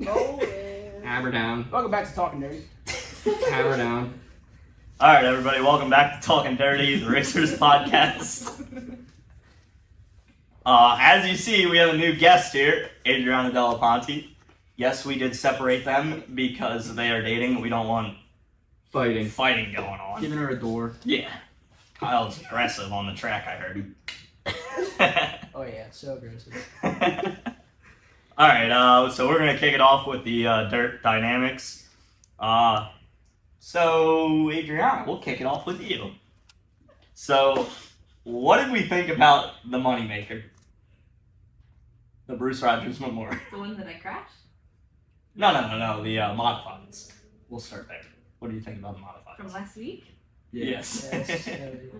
Oh, yeah. Hammer down. Welcome back to Talking Dirty. Hammer down. All right, everybody, welcome back to Talking Dirty, the Racers podcast. As you see, we have a new guest here, Adriana Delaponte. Yes, we did separate them because they are dating. We don't want Fighting. fighting going on. Giving her a door. Yeah. Kyle's aggressive on the track, I heard. Oh, yeah, so aggressive. All right, so we're going to kick it off with the dirt dynamics. So, Adriana, we'll kick it off with you. So, what did we think about the moneymaker? The Bruce Rogers Memorial. The ones that I crashed? No, the modifieds. We'll start there. What do you think about the modifieds? From last week? Yes. Yes.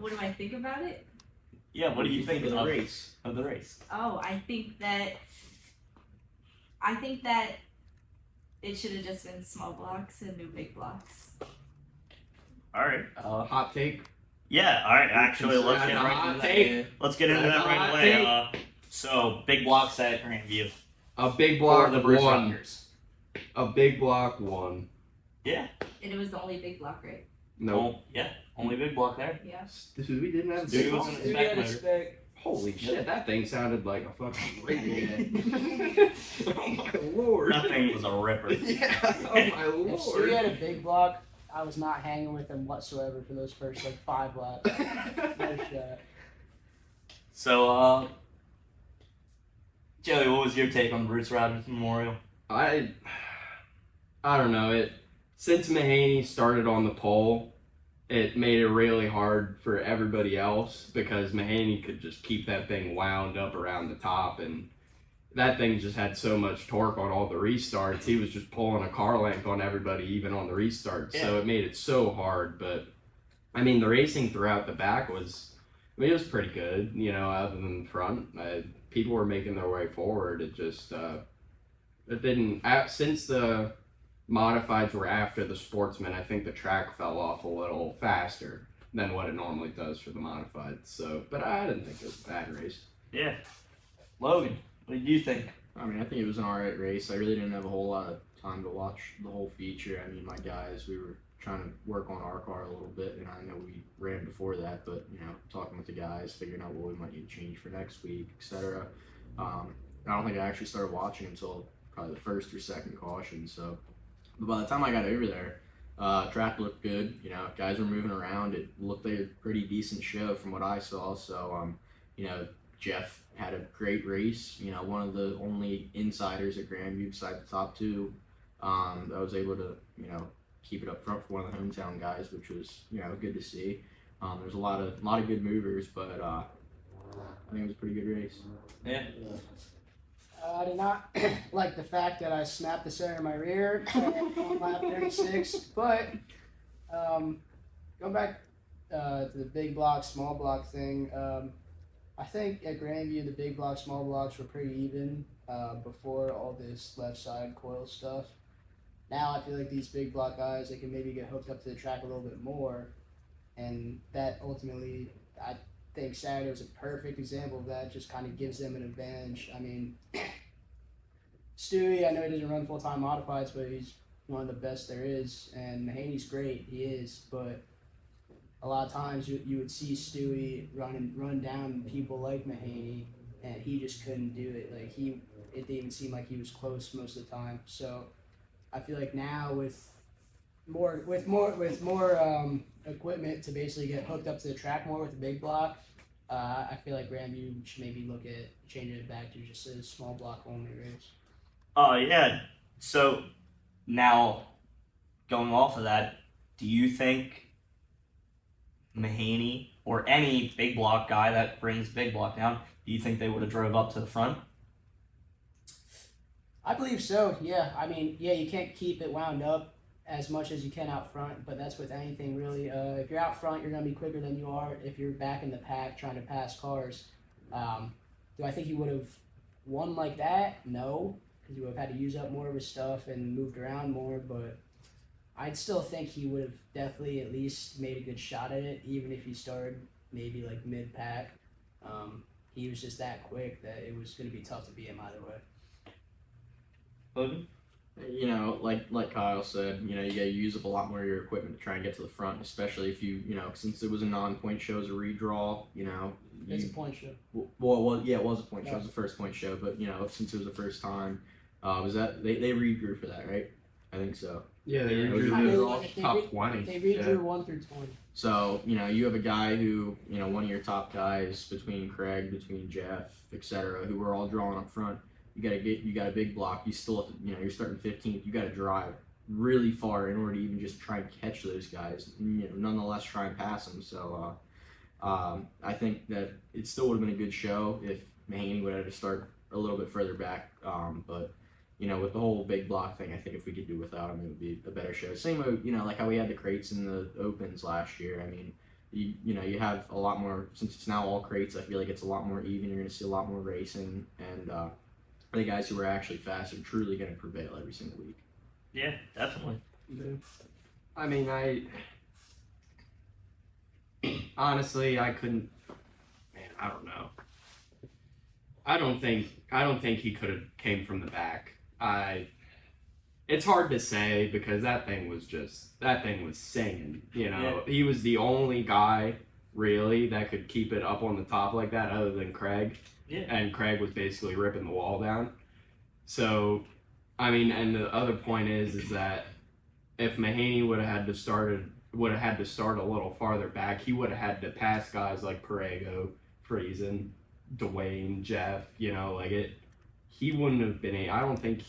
What do I think about it? Yeah, what do you think of the about race? Of the race? Oh, I think that it should have just been small blocks and no big blocks. All right. Hot take. Yeah, all right. Actually, let's get Hot into take. that That's a right hot away. So, big blocks at Grandview. A big For block the Bruce won. Rogers. A big block won. Yeah. And it was the only big block, right? No. Well, yeah. Only big block there. Yeah. We didn't have a Dude, big it block. wasn't Who Spec did expect? Holy shit, that thing sounded like a fucking radio. Oh my lord. That thing was a ripper. Yeah, oh my If Stewie lord. had a big block, I was not hanging with him whatsoever for those first, 5 laps. No shot. So, Joey, what was your take on the Bruce Rogers Memorial? I don't know. Since Mahaney started on the pole, it made it really hard for everybody else because Mahaney could just keep that thing wound up around the top, and that thing just had so much torque on all the restarts. He was just pulling a car length on everybody, even on the restarts. So it made it so hard. But I mean, the racing throughout the back was, it was pretty good. Other than the front, people were making their way forward. It just it didn't since the modifieds were after the sportsmen. I think the track fell off a little faster than what it normally does for the modifieds. So, but I didn't think it was a bad race. Yeah. Logan, what did you think? I mean, I think it was an alright race. I really didn't have a whole lot of time to watch the whole feature. I mean, my guys, we were trying to work on our car a little bit, and I know we ran before that, but, talking with the guys, figuring out what we might need to change for next week, etc. I don't think I actually started watching until probably the first or second caution, so. But by the time I got over there, track looked good. Guys were moving around. It looked like a pretty decent show from what I saw. So, Jeff had a great race. One of the only insiders at Grandview besides the top two that was able to, keep it up front for one of the hometown guys, which was, good to see. There's a lot of good movers, but I think it was a pretty good race. Yeah. I did not like the fact that I snapped the center of my rear on lap 36, but going back to the big block, small block thing, I think at Grandview the big block, small blocks were pretty even before all this left side coil stuff. Now I feel like these big block guys, they can maybe get hooked up to the track a little bit more, and that ultimately, I think Saturday was a perfect example of that. Just kind of gives them an advantage. I mean, Stewie, I know he doesn't run full-time modifieds, but he's one of the best there is. And Mahaney's great, he is. But a lot of times you would see Stewie run down people like Mahaney, and he just couldn't do it. It didn't even seem like he was close most of the time. So I feel like now with more equipment to basically get hooked up to the track more with the big block, I feel like Grandview should maybe look at changing it back to just a small block only race. Yeah. So now, going off of that, do you think Mahaney or any big block guy that brings big block down, do you think they would have drove up to the front? I believe so, yeah. I mean, yeah, you can't keep it wound up as much as you can out front, but that's with anything really. If you're out front, you're going to be quicker than you are if you're back in the pack trying to pass cars. Do I think he would have won like that? No, because he would have had to use up more of his stuff and moved around more, but I'd still think he would have definitely at least made a good shot at it, even if he started maybe like mid-pack. He was just that quick that it was going to be tough to beat him either way. Logan? You know, like Kyle said, you know, you gotta use up a lot more of your equipment to try and get to the front, especially if you know, since it was a non-point show, it was a redraw, you know. It's a point show. Yeah, it was a point show. It was the first point show, but you know, since it was the first time, was that they redrew for that, right? I think so. Yeah, they Yeah, redrew they the top re- 20. They redrew 1 through 20. So, you know, you have a guy who, you know, one of your top guys between Craig, between Jeff, etc., who are all drawing up front. You got a big block. You still have to, you know, you're starting 15th. You got to drive really far in order to even just try and catch those guys. And, you know, nonetheless, try and pass them. So, I think that it still would have been a good show if Mahaney would have had to start a little bit further back. But you know, with the whole big block thing, I think if we could do without him, it would be a better show. Same way, you know, like how we had the crates in the opens last year. I mean, you know, you have a lot more, since it's now all crates, I feel like it's a lot more even. You're going to see a lot more racing, and the guys who are actually fast are truly going to prevail every single week. Yeah, definitely. I mean, honestly, I couldn't. Man, I don't know. I don't think he could have came from the back. It's hard to say because that thing was singing. You know, He was the only guy really that could keep it up on the top like that, other than Craig. Yeah. And Craig was basically ripping the wall down. So, I mean, and the other point is that if Mahaney would have had to start a little farther back, he would have had to pass guys like Perego, Friesen, Dwayne, Jeff. You know, like it. He wouldn't have been. I don't think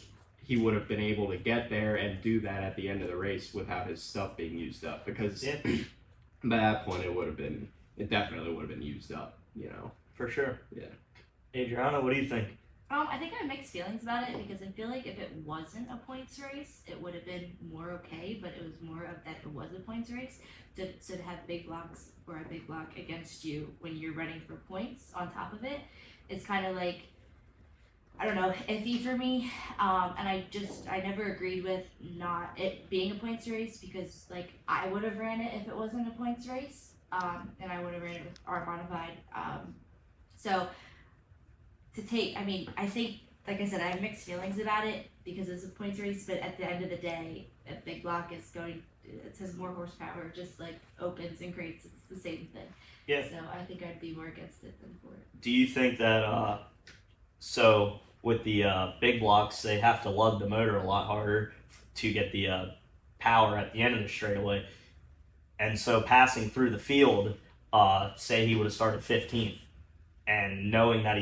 he would have been able to get there and do that at the end of the race without his stuff being used up. Because by that point, it definitely would have been used up. You know, For sure. Yeah. Adriana, what do you think? I think I have mixed feelings about it because I feel like if it wasn't a points race, it would have been more okay, but it was more of that it was a points race. So to have big blocks or a big block against you when you're running for points on top of it, it's kind of like, I don't know, iffy for me. And I never agreed with not it being a points race because, like, I would have ran it if it wasn't a points race. And I would have ran it with our modified. So I think, like I said, I have mixed feelings about it because it's a points race, but at the end of the day, a big block it has more horsepower, just like opens and crates, it's the same thing. Yeah. So I think I'd be more against it than for it. Do you think that, so with the big blocks, they have to lug the motor a lot harder to get the power at the end of the straightaway? And so passing through the field, say he would have started 15th, and knowing that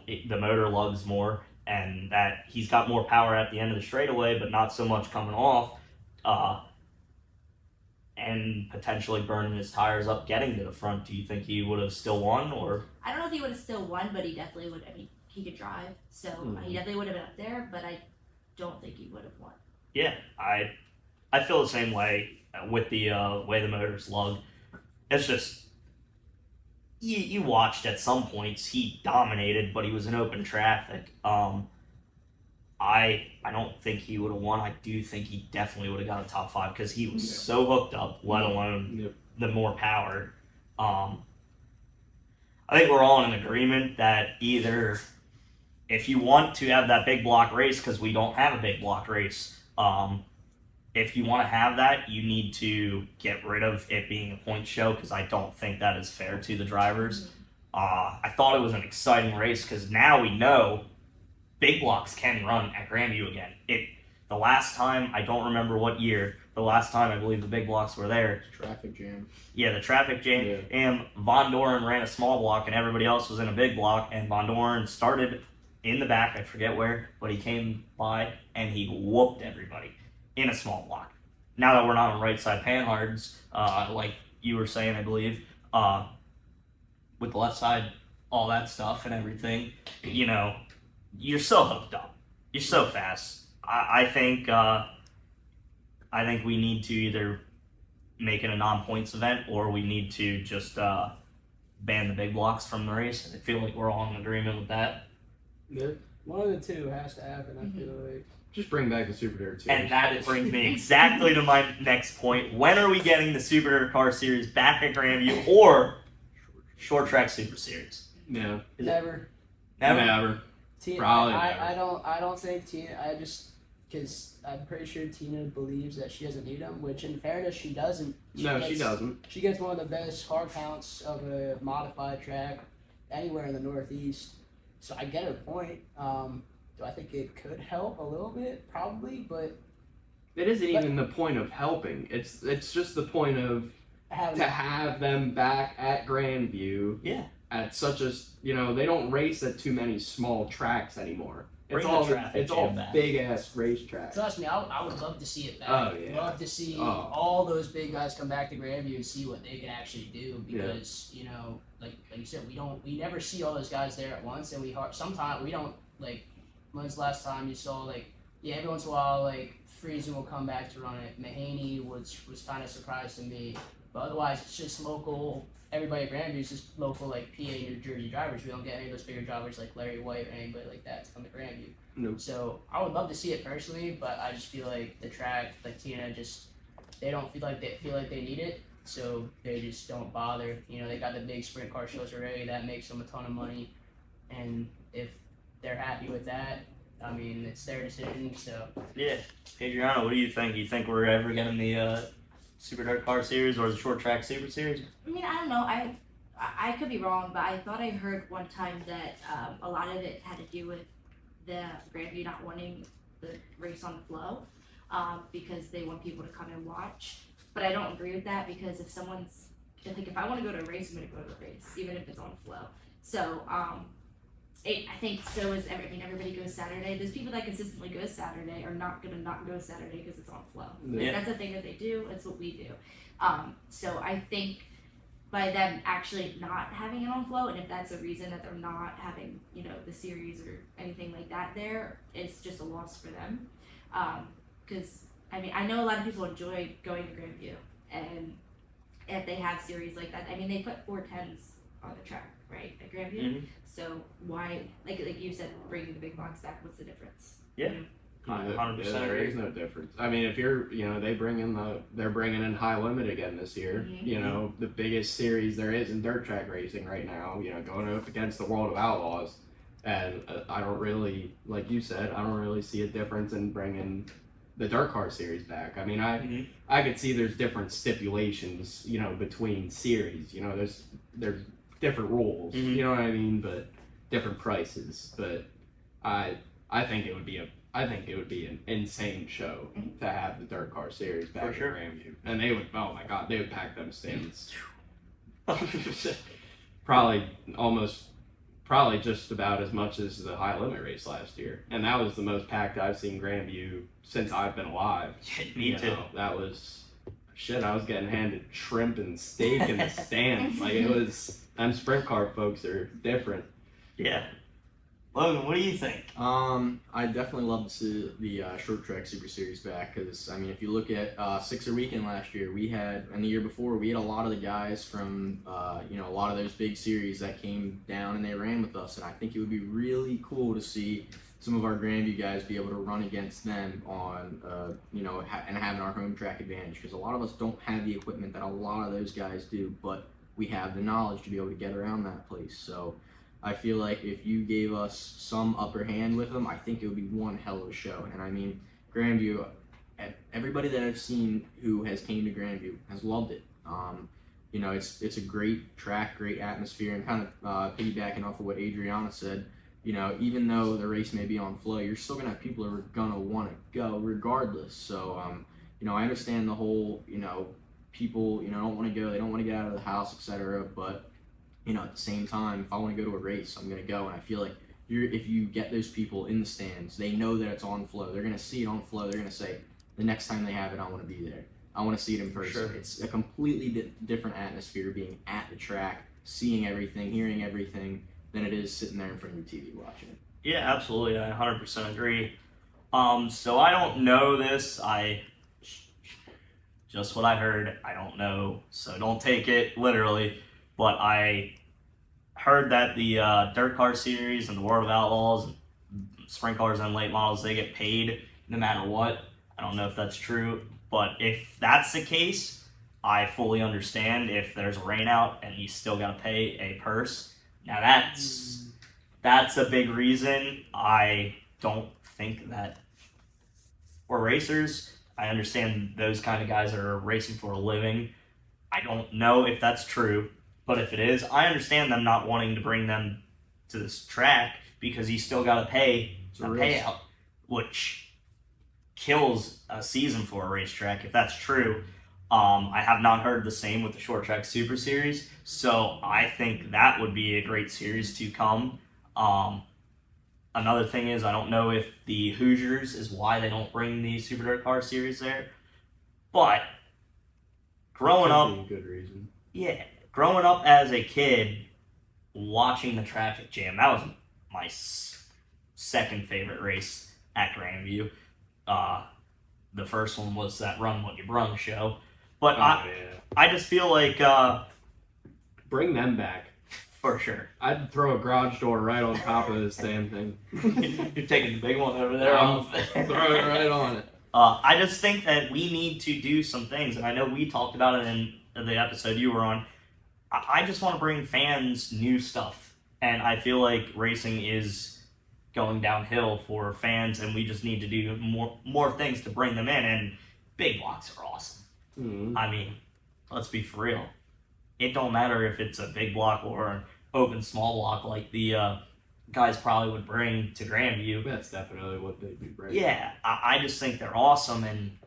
the motor lugs more and that he's got more power at the end of the straightaway, but not so much coming off, and potentially burning his tires up getting to the front, do you think he would have still won? Or I don't know if he would have still won, but he definitely would. I mean, he could drive, so he definitely would have been up there, but I don't think he would have won. yeah, I feel the same way with the way the motor's lug. It's just you watched at some points he dominated, but he was in open traffic. I don't think he would have won. I do think he definitely would have got a top 5 because he was so hooked up, let alone the more power. I think we're all in agreement that either if you want to have that big block race, because we don't have a big block race, if you want to have that, you need to get rid of it being a point show because I don't think that is fair to the drivers. I thought it was an exciting race because now we know big blocks can run at Grandview again. The last time, I don't remember what year, the last time I believe the big blocks were there. Traffic jam. Yeah, the traffic jam. Yeah. And Von Doren ran a small block and everybody else was in a big block, and Von Doren started in the back, I forget where, but he came by and he whooped everybody in a small block. Now that we're not on right side Panhards, like you were saying, I believe, with the left side, all that stuff and everything, you know, you're so hooked up. You're so fast. I think we need to either make it a non-points event or we need to just ban the big blocks from the race. I feel like we're all in agreement with that. Yeah. One of the two has to happen, I feel like. Just bring back the Super Dirt Series. And that brings me exactly to my next point. When are we getting the Super Dirt Car Series back at Grandview or Short Track Super Series? Yeah. Never. Never. Never. T- Probably I, never. I don't think I just because I'm pretty sure Tina believes that she doesn't need them. Which, in fairness, she doesn't. She gets- doesn't. She gets one of the best hard counts of a modified track anywhere in the Northeast. So I get her point. Do I think it could help a little bit? Probably, but It isn't even the point of helping. It's just the point of having to have them back at Grandview. Yeah. At such a they don't race at too many small tracks anymore. Bring It's the all traffic it's all jam back. big ass racetracks. Trust me, I would love to see it back. Oh, yeah. Love to see Oh. all those big guys come back to Grandview and see what they can actually do because like you said, we never see all those guys there at once, and sometimes we don't like. When's the last time you saw every once in a while Friesen will come back to run it. Mahaney was kind of surprised to me, but otherwise it's just local. Everybody at Grandview is just local PA, New Jersey drivers. We don't get any of those bigger drivers like Larry White or anybody like that to come to Grandview. Nope. So I would love to see it personally, but I just feel like the track, Tina, they don't feel like they need it, so they just don't bother. They got the big sprint car shows already that makes them a ton of money, and if they're happy with that, I mean it's their decision. So Yeah. Adriana, what do you think? You think we're ever getting the Super Dirt Car Series or the Short Track Super Series? I mean, I don't know. I could be wrong, but I thought I heard one time that a lot of it had to do with the Grandview not wanting the race on flow because they want people to come and watch. But I don't agree with that because if I want to go to a race, I'm going to go to a race, even if it's on flow. So I think so is everybody goes Saturday. There's people that consistently go Saturday are not going to not go Saturday because it's on flow. Yeah. That's the thing that they do. It's what we do. So I think by them actually not having it on flow, and if that's a reason that they're not having, the series or anything like that there, it's just a loss for them. Because, I know a lot of people enjoy going to Grandview, and if they have series like that, they put 410s on the track, right, at Grandview? Mhm. So why, like you said, bringing the big box back, what's the difference? Yeah. Yeah, 100% there agree. is no difference. I mean, if you're, they're bringing in High Limit again this year. Mhm. The biggest series there is in dirt track racing right now. Going up against the World of Outlaws, and I don't really, like you said, I don't really see a difference in bringing the dirt car series back. I mean, I could see there's different stipulations, between series. There's different rules. Mhm. You know what I mean? But different prices. But I think it would be an insane show to have the dirt car series back at sure. Grandview, and they would. Oh my God, they would pack them stands. probably just about as much as the High Limit race last year, and that was the most packed I've seen Grandview since I've been alive. Me too. That was shit. I was getting handed shrimp and steak in the stands. It was. Them sprint car folks are different. Yeah. Logan, what do you think? I definitely love to see the Short Track Super Series back because if you look at Sixer Weekend last year, and the year before, we had a lot of the guys from a lot of those big series that came down and they ran with us, and I think it would be really cool to see some of our Grandview guys be able to run against them on and having our home track advantage because a lot of us don't have the equipment that a lot of those guys do, but we have the knowledge to be able to get around that place. So I feel like if you gave us some upper hand with them, I think it would be one hell of a show. And Grandview, everybody that I've seen who has came to Grandview has loved it. It's a great track, great atmosphere, and kind of piggybacking off of what Adriana said, even though the race may be on flow, you're still gonna have people who are gonna want to go regardless. So I understand the whole people don't want to go, they don't want to get out of the house, etc. But at the same time, if I want to go to a race, I'm going to go. And I feel like if you get those people in the stands, they know that it's on flow. They're going to see it on flow. They're going to say, the next time they have it, I want to be there. I want to see it in person. Sure. It's a completely different atmosphere being at the track, seeing everything, hearing everything, than it is sitting there in front of your TV watching it. Yeah, absolutely. I 100% agree. So I don't know this. Just what I heard. I don't know. So don't take it literally. But I heard that the Dirt Car Series and the World of Outlaws, sprint cars and late models, they get paid no matter what. I don't know if that's true. But if that's the case, I fully understand if there's a rain out and you still got to pay a purse. Now that's a big reason. I don't think that or racers. I understand those kind of guys are racing for a living. I don't know if that's true, but if it is, I understand them not wanting to bring them to this track because you still got to pay a a risk. payout, which kills a season for a racetrack if that's true. I have not heard the same with the Short Track Super Series, so I think that would be a great series to come. Another thing is, I don't know if the Hoosiers is why they don't bring the Super Dirt Car Series there, but growing Could up, be a good reason. yeah, growing up as a kid, watching the traffic jam, that was my second favorite race at Grandview. The first one was that Run What You Brung show, but Yeah. I just feel like Bring them back. for sure. I'd throw a garage door right on top of this damn thing. You're taking the big one over there. Throw it right on it. I just think that we need to do some things, and I know we talked about it in the episode you were on. I just want to bring fans new stuff, and I feel like racing is going downhill for fans, and we just need to do more things to bring them in. And big blocks are awesome. Mhm. I mean, let's be for real. It don't matter if it's a big block or an open small block like the guys probably would bring to Grandview. That's definitely what they'd be bringing. Yeah, I just think they're awesome, and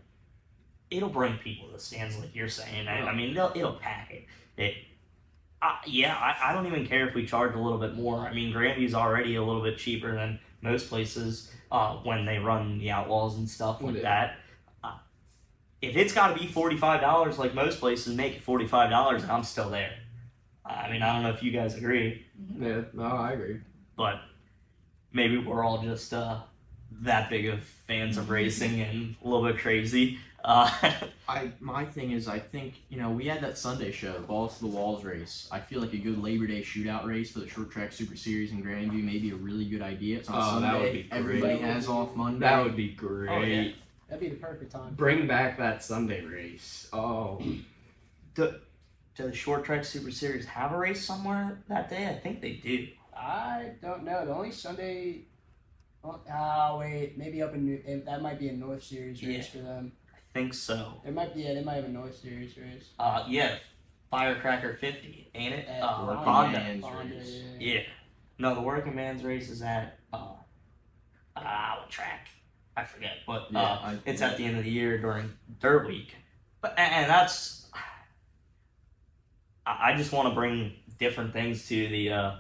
it'll bring people to the stands, like you're saying. I mean, it'll pack it. I don't even care if we charge a little bit more. I mean, Grandview's already a little bit cheaper than most places when they run the Outlaws and stuff like Yeah. that. If it's got to be $45 like most places, make it $45, and I'm still there. I mean, I don't know if you guys agree, Yeah, no, I agree. but maybe we're all just that big of fans of racing and a little bit crazy. My thing is, I think, we had that Sunday show, the Balls to the Walls race. I feel like a good Labor Day shootout race for the Short Track Super Series in Grandview may be a really good idea. It's on Oh, Sunday. that would be great. Everybody has off Monday. That would be great. Oh, yeah. That'd be the perfect time. Bring back that Sunday race. Oh, Do the Short Track Super Series have a race somewhere that day? I think they do. I don't know. The only Sunday. Oh wait, maybe up in that might be a North Series race for them. I think so. There might be. Yeah, they might have a North Series race. Yeah, Firecracker 50, ain't it? At Working Honda. Man's Honda, race. yeah. Yeah. No, the Working Man's race is at what track? I forget, but it's at the end of the year during Dirt Week. But and that's I just want to bring different things to the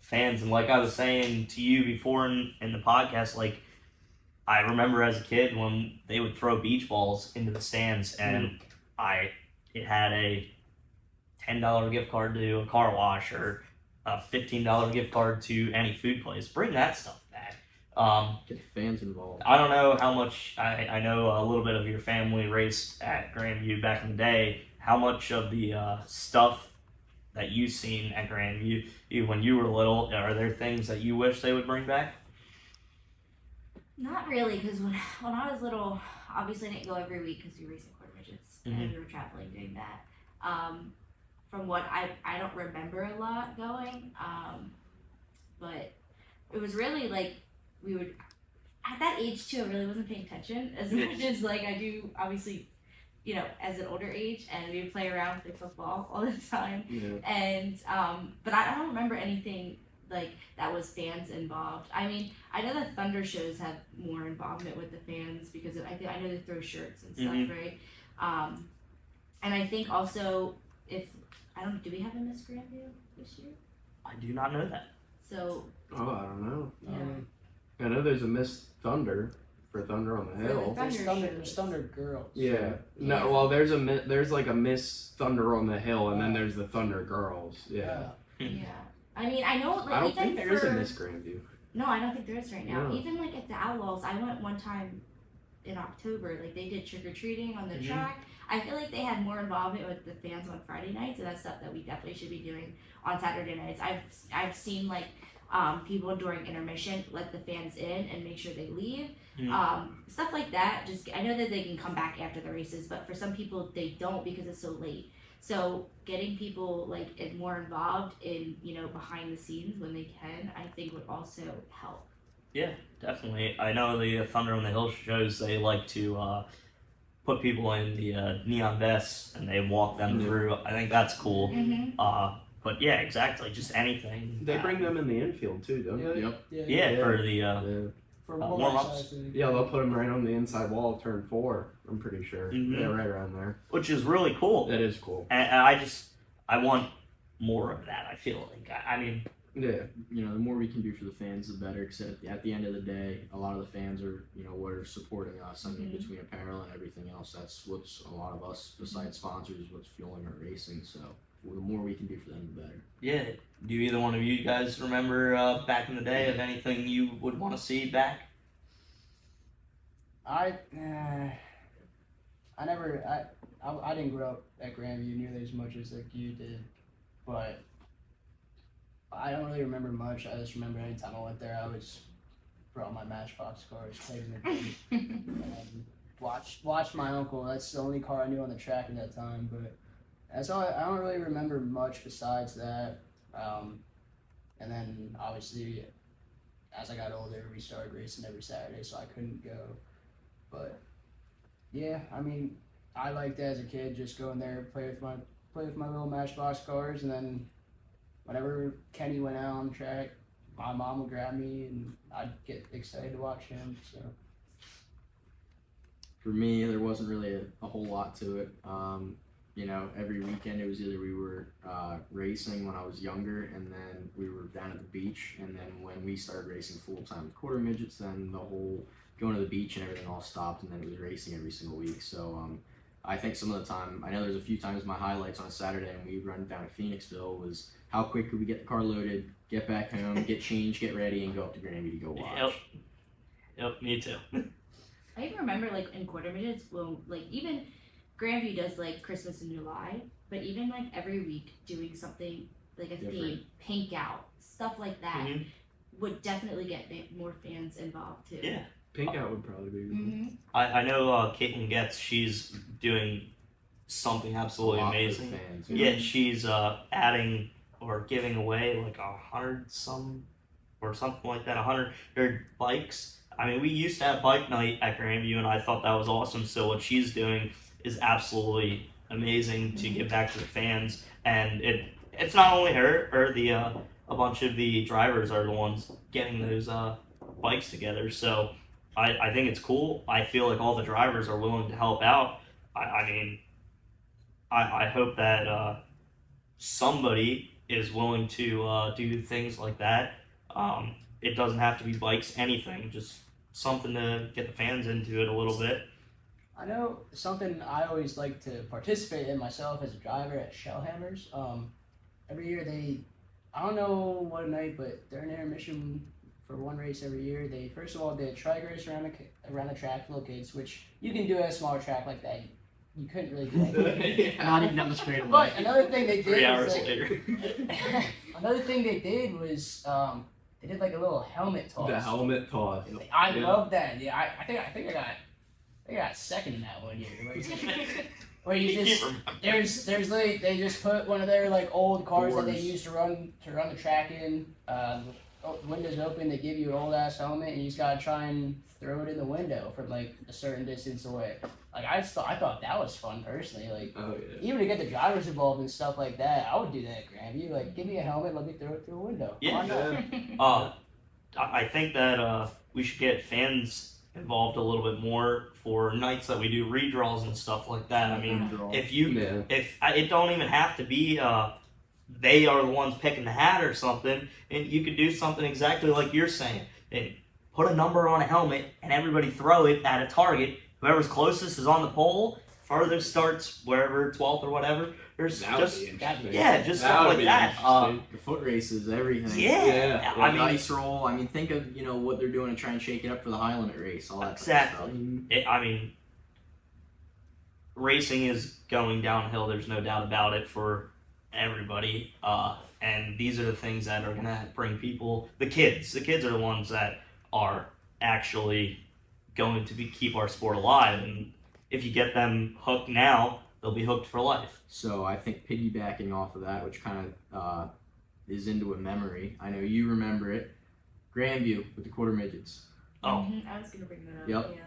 fans, and like I was saying to you before in the podcast, like I remember as a kid when they would throw beach balls into the stands, and it had a $10 gift card to a car wash or a $15 gift card to any food place. Bring that stuff back. Get the fans involved. I don't know how much, I know a little bit of your family raced at Grandview back in the day. How much of the stuff that you've seen at Grandview when you were little, are there things that you wish they would bring back? Not really, because when I was little, obviously I didn't go every week because we were racing quarter midgets and we were traveling doing that. From what I don't remember a lot going, but it was really like we would at that age too. I really wasn't paying attention as much as like I do, obviously, as an older age, and we would play around with football all the time. yeah. And but I don't remember anything like that was fans involved. I mean, I know that Thunder shows have more involvement with the fans because I know they throw shirts and stuff, right? And I think also do we have a Miss Grandview this year? I do not know that. So Oh, I don't know. yeah. I know there's a Miss Thunder for Thunder on the For the Hill. Thunder There's Thunder Girls. Yeah. Yeah. No. Well, there's like a Miss Thunder on the Hill, and then there's the Thunder Girls. Yeah. Yeah. I mean, I know like I don't even think there is for a Miss Grandview. no, I don't think there is right now. No. Even like at the Outlaws, I went one time in October. Like they did trick or treating on the track. I feel like they had more involvement with the fans on Friday nights, and that's stuff that we definitely should be doing on Saturday nights. I've seen like people during intermission let the fans in and make sure they leave. Stuff like that. Just I know that they can come back after the races, but for some people they don't because it's so late. So getting people like more involved in behind the scenes when they can, I think would also help. Yeah, definitely. I know the Thunder on the Hill shows, they like to put people in the neon vests and they walk them Yeah. through. I think that's cool. Mm-hmm. But yeah, exactly. Just anything. They bring them in the infield too, don't they? Yep. Yeah, Yeah. for the Yeah. For warm-ups. Yeah, they'll put them right on the inside wall of turn 4. I'm pretty sure. Mhm. Yeah, right around there. which is really cool. That is cool. And I want more of that. I feel like I mean, Yeah. You know, the more we can do for the fans, the better. Because at the end of the day, a lot of the fans are, what are supporting us. I mean, Mhm. between apparel and everything else, that's what's a lot of us, besides sponsors, is what's fueling our racing. So the more we can do for them, the better. yeah. Do either one of you guys remember back in the day of anything you would want to see back? I didn't grow up at Grandview nearly as much as like you did, but I don't really remember much. I just remember anytime I went there, I was brought my Matchbox cars, played in the game, and watched my uncle. That's the only car I knew on the track at that time. But that's all. I don't really remember much besides that. And then obviously, as I got older, we started racing every Saturday, so I couldn't go. But yeah, I mean, I liked it as a kid, just going there, play with my little Matchbox cars, and then whenever Kenny went out on the track, my mom would grab me, and I'd get excited to watch him. So For me, there wasn't really a whole lot to it. Every weekend it was either we were racing when I was younger, and then we were down at the beach, and then when we started racing full time with quarter midgets, then the whole going to the beach and everything all stopped, and then it was racing every single week. So I think some of the time, I know there's a few times my highlights on a Saturday and we run down to Phoenixville was how quick could we get the car loaded, get back home, get changed, get ready, and go up to Granby to go watch. Yep, me too. I even remember like in quarter midgets, well, like even Grandview does like Christmas in July, but even like every week doing something like a Different. theme, pink out, stuff like that Mhm. would definitely get more fans involved too. Yeah. Pink out would probably be good. Mm-hmm. I know Caitlin Getz, she's doing something absolutely A lot for the amazing. fans. Yeah, she's adding or giving away like 100 some or something like that, 100 bikes. I mean, we used to have bike night at Grandview, and I thought that was awesome. So what she's doing is absolutely amazing to give back to the fans, and it's not only her or the a bunch of the drivers are the ones getting those bikes together. So I think it's cool. I feel like all the drivers are willing to help out. I mean, I hope that somebody is willing to do things like that. It doesn't have to be bikes, anything, just something to get the fans into it a little bit. I know something I always like to participate in myself as a driver at Shellhammers. Every year I don't know what night, but during intermission for one race every year, they first of all did a trike race around the track full of kids, which you can do at a smaller track like that. You couldn't really do that. Not even down the straightaway. But another thing they did 3 hours was later. another thing they did was they did like a little helmet toss. The helmet toss. I Yeah. love that. Yeah, I think I got second in that one year. Where you just there's like they just put one of their like old cars that they Doors. used to run the track in. Windows open. They give you an old ass helmet, and you just gotta try and throw it in the window from like a certain distance away. Like I thought that was fun personally. Like Oh yeah. even to get the drivers involved and stuff like that, I would do that at Grandview. Like give me a helmet, let me throw it through a window. Yeah. Why not? I think that we should get fans involved a little bit more for nights that we do redraws and stuff like that. I mean, if you Yeah. it don't even have to be they are the ones picking the hat or something, and you could do something exactly like you're saying and put a number on a helmet and everybody throw it at a target. Whoever's closest is on the pole, furthest starts wherever 12th or whatever. There's That would just be interesting. yeah, just That stuff would like be that. interesting. The foot races, everything. Yeah, Yeah. I mean, Dice roll. I mean, think of what they're doing to try and shake it up for the High Limit race. All that Exactly. Type racing is going downhill. There's no doubt about it for everybody. And these are the things that are going to bring people, the kids. The kids are the ones that are actually going to keep our sport alive. And if you get them hooked now, they'll be hooked for life. So I think piggybacking off of that, which kind of is into a memory. I know you remember it. Grandview with the quarter midgets. Oh. I was gonna bring that up. Yep. Yeah.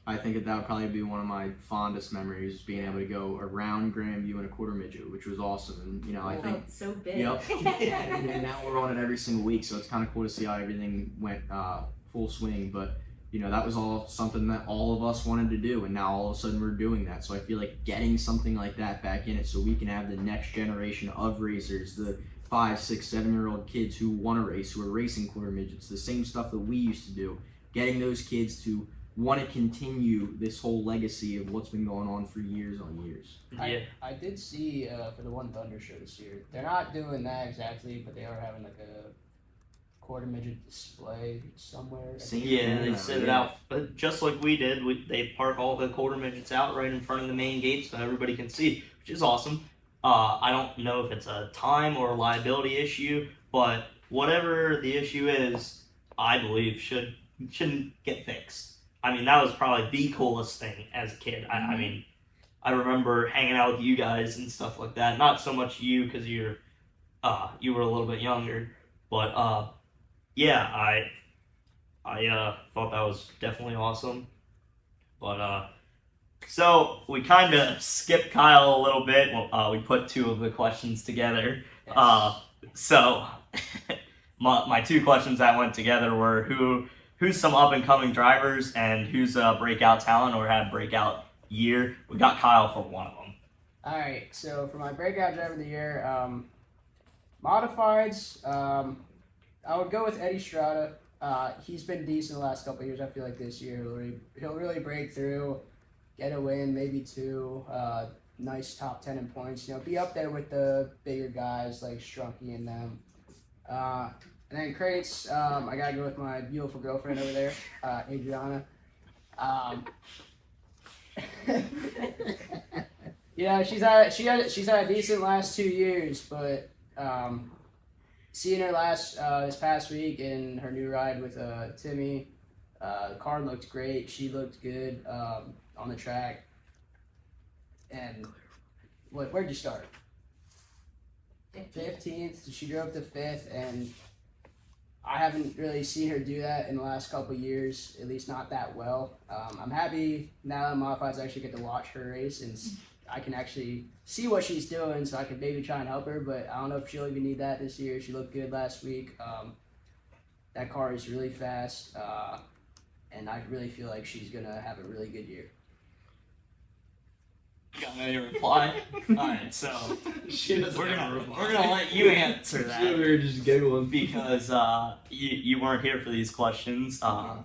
I think that would probably be one of my fondest memories, being able to go around Grandview in a quarter midget, which was awesome. And you know, I It think felt so big. Yep. And now we're on it every single week, so it's kind of cool to see how everything went full swing. But you know, that was all something that all of us wanted to do, and now all of a sudden we're doing that. So I feel like getting something like that back in it, so we can have the next generation of racers, the 5, 6, 7-year-old kids who want to race, who are racing quarter midgets, the same stuff that we used to do. Getting those kids to want to continue this whole legacy of what's been going on for years on years. Yeah. I did see for the One Thunder show this year, they're not doing that exactly, but they are having like a quarter midget display somewhere. Same Yeah, thing, they set it yeah. out just like we did. They park all the quarter midgets out right in front of the main gate so everybody can see, which is awesome. I don't know if it's a time or a liability issue, but whatever the issue is, I believe shouldn't get fixed. I mean, that was probably the coolest thing as a kid. I mean, I remember hanging out with you guys and stuff like that. Not so much you because you were a little bit younger, but yeah, I thought that was definitely awesome. But so we kind of skipped Kyle a little bit. We put two of the questions together. Yes. So my two questions that went together were who's some up and coming drivers and who's a breakout talent or had breakout year. We got Kyle for one of them. All right, so for my breakout driver of the year, modifieds, I would go with Eddie Strada. He's been decent the last couple of years. I feel like this year he'll really break through, get a win, maybe two. Nice top 10 in points. You know, be up there with the bigger guys like Strunky and them. And then crates, I gotta go with my beautiful girlfriend over there, Adriana. Yeah, she's had a decent last 2 years, but seeing her this past week in her new ride with Timmy, the car looked great. She looked good on the track. And where'd you start? 15th. She drove to 5th, and I haven't really seen her do that in the last couple of years, at least not that well. I'm happy now that Modifieds actually get to watch her race, and I can actually see what she's doing, so I can maybe try and help her, but I don't know if she'll even need that this year. She looked good last week. That car is really fast, and I really feel like she's going to have a really good year. Got any reply? Alright, so She doesn't we're have a gonna reply. let you answer We that were just giggling. because you weren't here for these questions. Kyle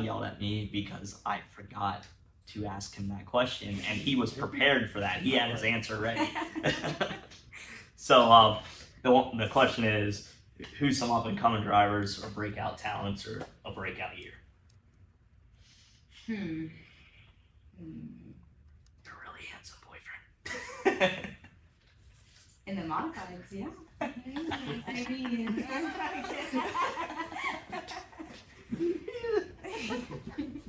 yelled at me because I forgot to ask him that question, and he was prepared for that. He had his answer ready. So the question is, who's some up and coming drivers or breakout talents or a breakout year? A really handsome boyfriend. In the modifieds, yeah.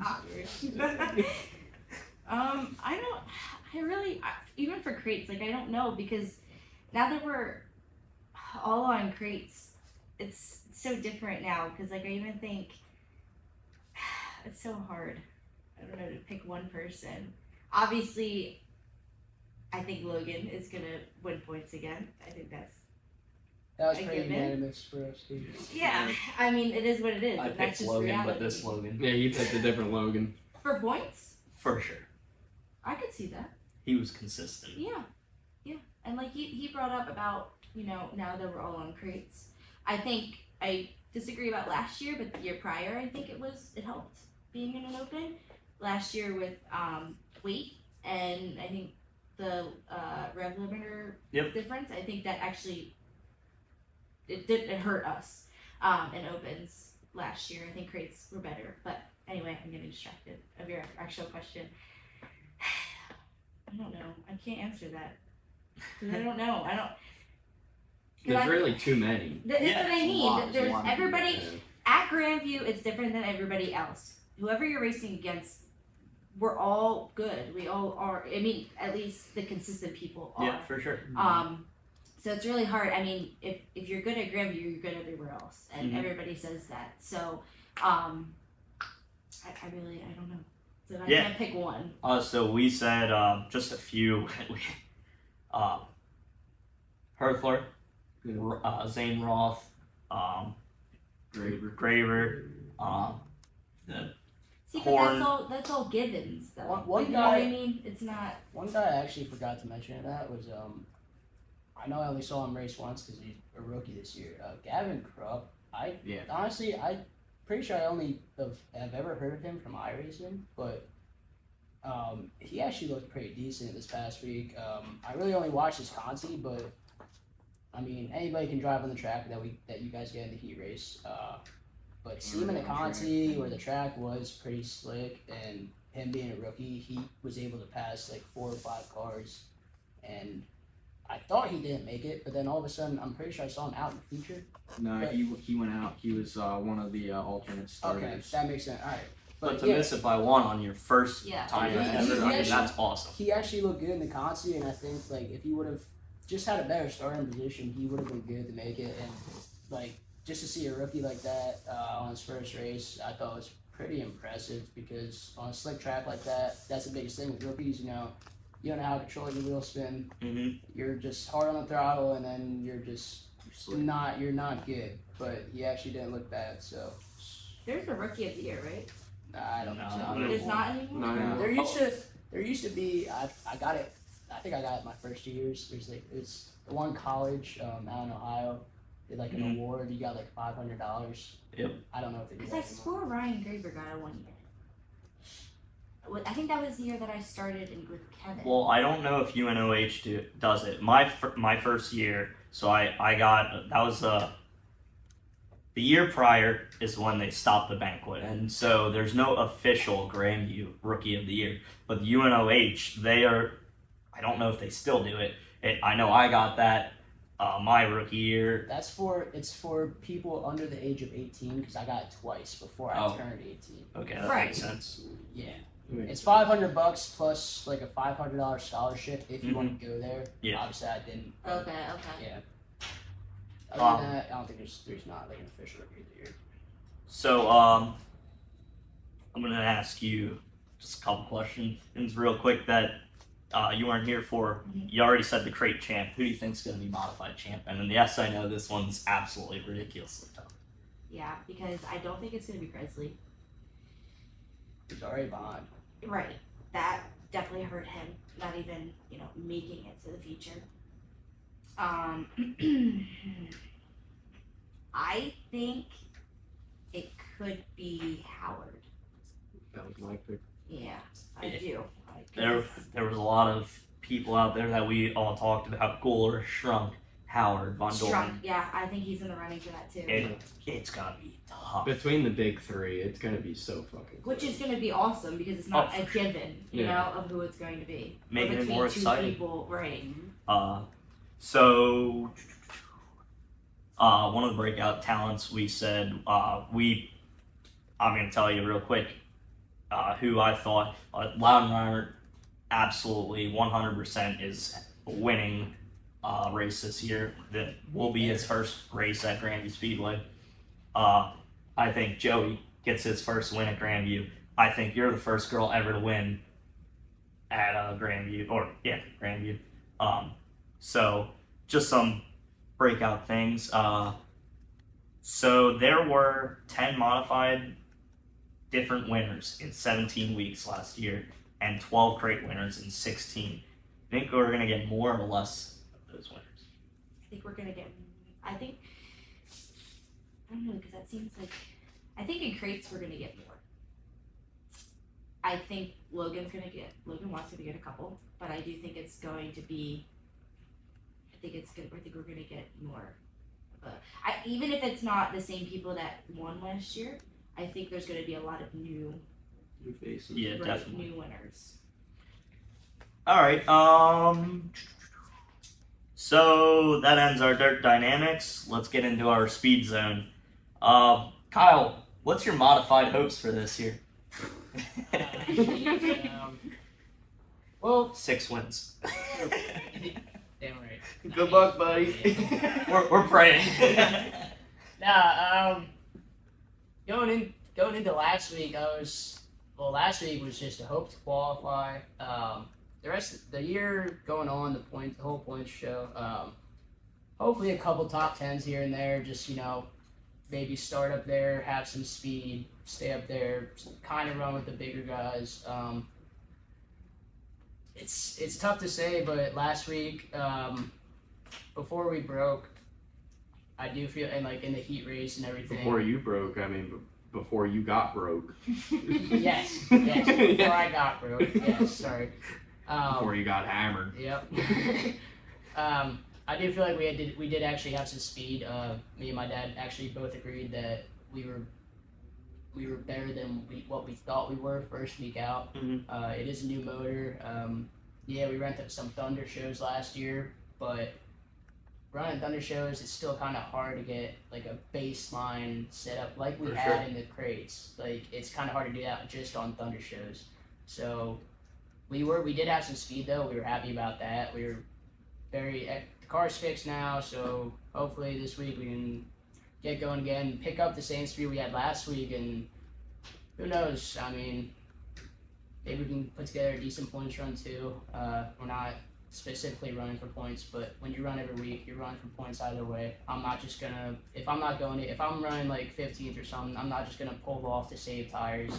Awkward. Even for crates, like I don't know, because now that we're all on crates, it's so different now, because like I even think it's so hard. I don't know, to pick one person. Obviously, I think Logan is gonna win points again. I think that's That was I pretty give in. unanimous for us, too. yeah. I mean, it is what it is. I and that's picked just Logan, reality. but this Logan. Yeah, he picked a different Logan. For points, For sure. I could see that. He was consistent. Yeah, and like he brought up about now that we're all on crates. I think I disagree about last year, but the year prior, I think it helped being in an open. Last year with weight and I think the rev limiter difference. I think that actually it hurt us in opens last year. I think crates were better, but anyway, I'm getting distracted of your actual question. I don't know. I can't answer that. 'Cause I don't know. There's really too many. That's what I it's a mean. lot, it's a There's lot. everybody Yeah. at Grandview. It's different than everybody else. Whoever you're racing against, we're all good. We all are. I mean, at least the consistent people are. Yeah, for sure. So it's really hard. I mean, if you're good at Grandview, you're good everywhere else, and Mhm. everybody says that. So, I don't know. So I Yeah. can't pick one. So we said just a few. Herthler, Zane Roth, Graver, the See, but Horn. that's all givens, though. One you know what guy- I mean? It's not. One guy I actually forgot to mention in that was I know I only saw him race once because he's a rookie this year. Gavin Krupp. Yeah. Honestly, I pretty sure I only have ever heard of him from iRacing, but he actually looked pretty decent this past week. I really only watched his Conti, but I mean anybody can drive on the track that you guys get in the heat race. But see him in the Conti where the track was pretty slick, and him being a rookie, he was able to pass like 4 or 5 cars, and I thought he didn't make it, but then all of a sudden, I'm pretty sure I saw him out in the feature. No, But- he went out. He was one of the alternate starters. Okay, that makes sense. All right, But to yeah, miss it by one on your first Yeah. time Yeah, ever, he I mean, actually- that's awesome. he actually looked good in the Conti, and I think like if he would have just had a better starting position, he would have been good to make it. And like just to see a rookie like that on his first race, I thought was pretty impressive because on a slick track like that, that's the biggest thing with rookies. You know how to control your wheel spin. Mm-hmm. You're just hard on the throttle, and then you're just Slick. you're not good. But he actually didn't look bad, so There's a rookie of the year, right? I don't know. No, There's not anymore. No. There used to be. I got it. I think I got it my first 2 years. It's one college out in Ohio did like an Mhm. award. You got like $500. Yep. I don't know if they do Because that I anymore. swore Ryan Graver got it 1 year. I think that was the year that I started with Kevin. Well, I don't know if UNOH does it. My first year, so I got that was the year prior is when they stopped the banquet, and so there's no official Grandview Rookie of the Year. But the UNOH, they are. I don't know if they still do it. I know I got that my rookie year. It's for people under the age of 18 because I got it twice before I Oh. turned 18. Okay, that Right. makes sense. Yeah. It's $500 plus like a $500 scholarship if you want to go there. Yeah. Obviously, I didn't. Okay. Yeah. Other than that, I don't think there's not like an official rookie of the year. So I'm gonna ask you just a couple questions real quick that you weren't here for. You already said the crate champ. Who do you think's gonna be modified champ? And then yes, I know this one's absolutely ridiculously tough. Yeah, because I don't think it's gonna be Presley. He's already behind. Right. That definitely hurt him. Not even making it to the feature. I think it could be Howard. That was my pick. Yeah, I Yeah. do. There was a lot of people out there that we all talked about. Guler, Shrunk, Howard, Von Doren. Strunk. Yeah, I think he's in the running for that too. It's gonna be tough. Between the big three, it's gonna be so fucking close. Which is going to be awesome because it's not Oh, a given, you Yeah. know, of who it's going to be. Or Making it between more two exciting. people, right? So one of the breakout talents we said I'm gonna tell you real quick who I thought Loudonreimer absolutely 100% is winning race this year. That will be his first race at Grandview Speedway. I think Joey gets his first win at Grandview. I think you're the first girl ever to win at Grandview, Grandview. So just some breakout things. So there were 10 modified different winners in 17 weeks last year and 12 crate winners in 16. Think we're going to get more or less of those winners? I think we're going to get, I don't know, because that seems like, I think in crates we're going to get more. I think Logan wants to get a couple, but I do think it's going to be, I think we're going to get more. But even if it's not the same people that won last year, I think there's going to be a lot of new faces. Yeah, definitely. new winners. All right. So that ends our dirt dynamics. Let's get into our speed zone. Kyle, what's your modified hopes for this year? Well, 6 wins. Damn right. Good luck, buddy. We're praying. Going into last week, last week was just a hope to qualify. The rest of the year going on, the whole points show. Hopefully a couple top 10s here and there. Just maybe start up there, have some speed, stay up there, kind of run with the bigger guys. It's tough to say, but last week, before we broke, I do feel, and like in the heat race and everything. Before you broke, I mean, before you got broke. Yes, before I got broke. Yes, sorry. Before you got hammered. Yep. I do feel like we did actually have some speed. Me and my dad actually both agreed that we were better than what we thought we were first week out. Mhm. It is a new motor. Yeah, we ran some Thunder shows last year, but running Thunder shows, it's still kind of hard to get like a baseline setup like we For had sure. in the crates. Like it's kind of hard to do that just on Thunder shows. So we did have some speed though. We were happy about that. We were the car's fixed now, so hopefully this week we can get going again, pick up the same speed we had last week, and who knows? I mean, maybe we can put together a decent points run too. We're not specifically running for points, but when you run every week, you're running for points either way. I'm not just gonna, if I'm running like 15th or something, I'm not just gonna pull off to save tires.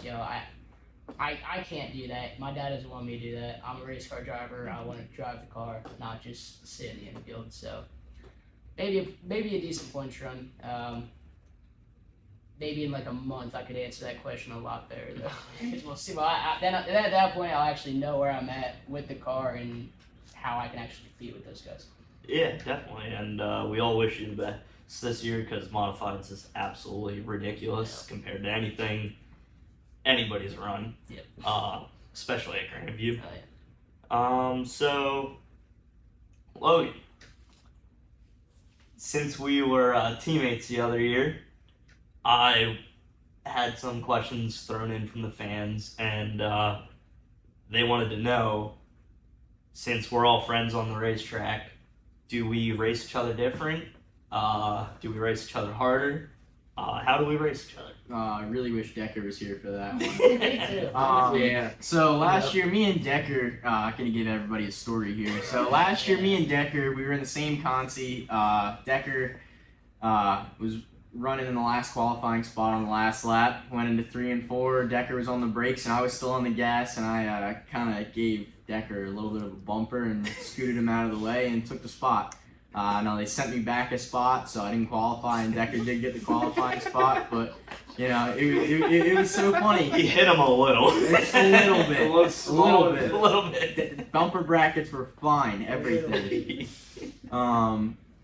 I can't do that. My dad doesn't want me to do that. I'm a race car driver. I want to drive the car, not just sit in the infield. So maybe a decent points run. Maybe in like a month I could answer that question a lot better though. We'll see. Well, then at that point I'll actually know where I'm at with the car and how I can actually compete with those guys. Yeah, definitely, and we all wish you the best this year because Modifieds is absolutely ridiculous compared to anything anybody's run. Yep. Especially at Grandview. Oh, yeah. So Logan, since we were teammates the other year, I had some questions thrown in from the fans, and they wanted to know, since we're all friends on the racetrack, do we race each other different? Do we race each other harder? How do we race each other? I really wish Decker was here for that one. Me too. Yeah. So last year, me and Decker, gonna give everybody a story here. So last year, me and Decker, we were in the same consi. Decker was running in the last qualifying spot on the last lap. Went into 3 and 4. Decker was on the brakes, and I was still on the gas. And I kind of gave Decker a little bit of a bumper and scooted him out of the way and took the spot. No, they sent me back a spot, so I didn't qualify, and Decker did get the qualifying spot, but, it was so funny. You hit him a little. Just a little bit. A little bit. A little bit. Bumper brackets were fine, everything.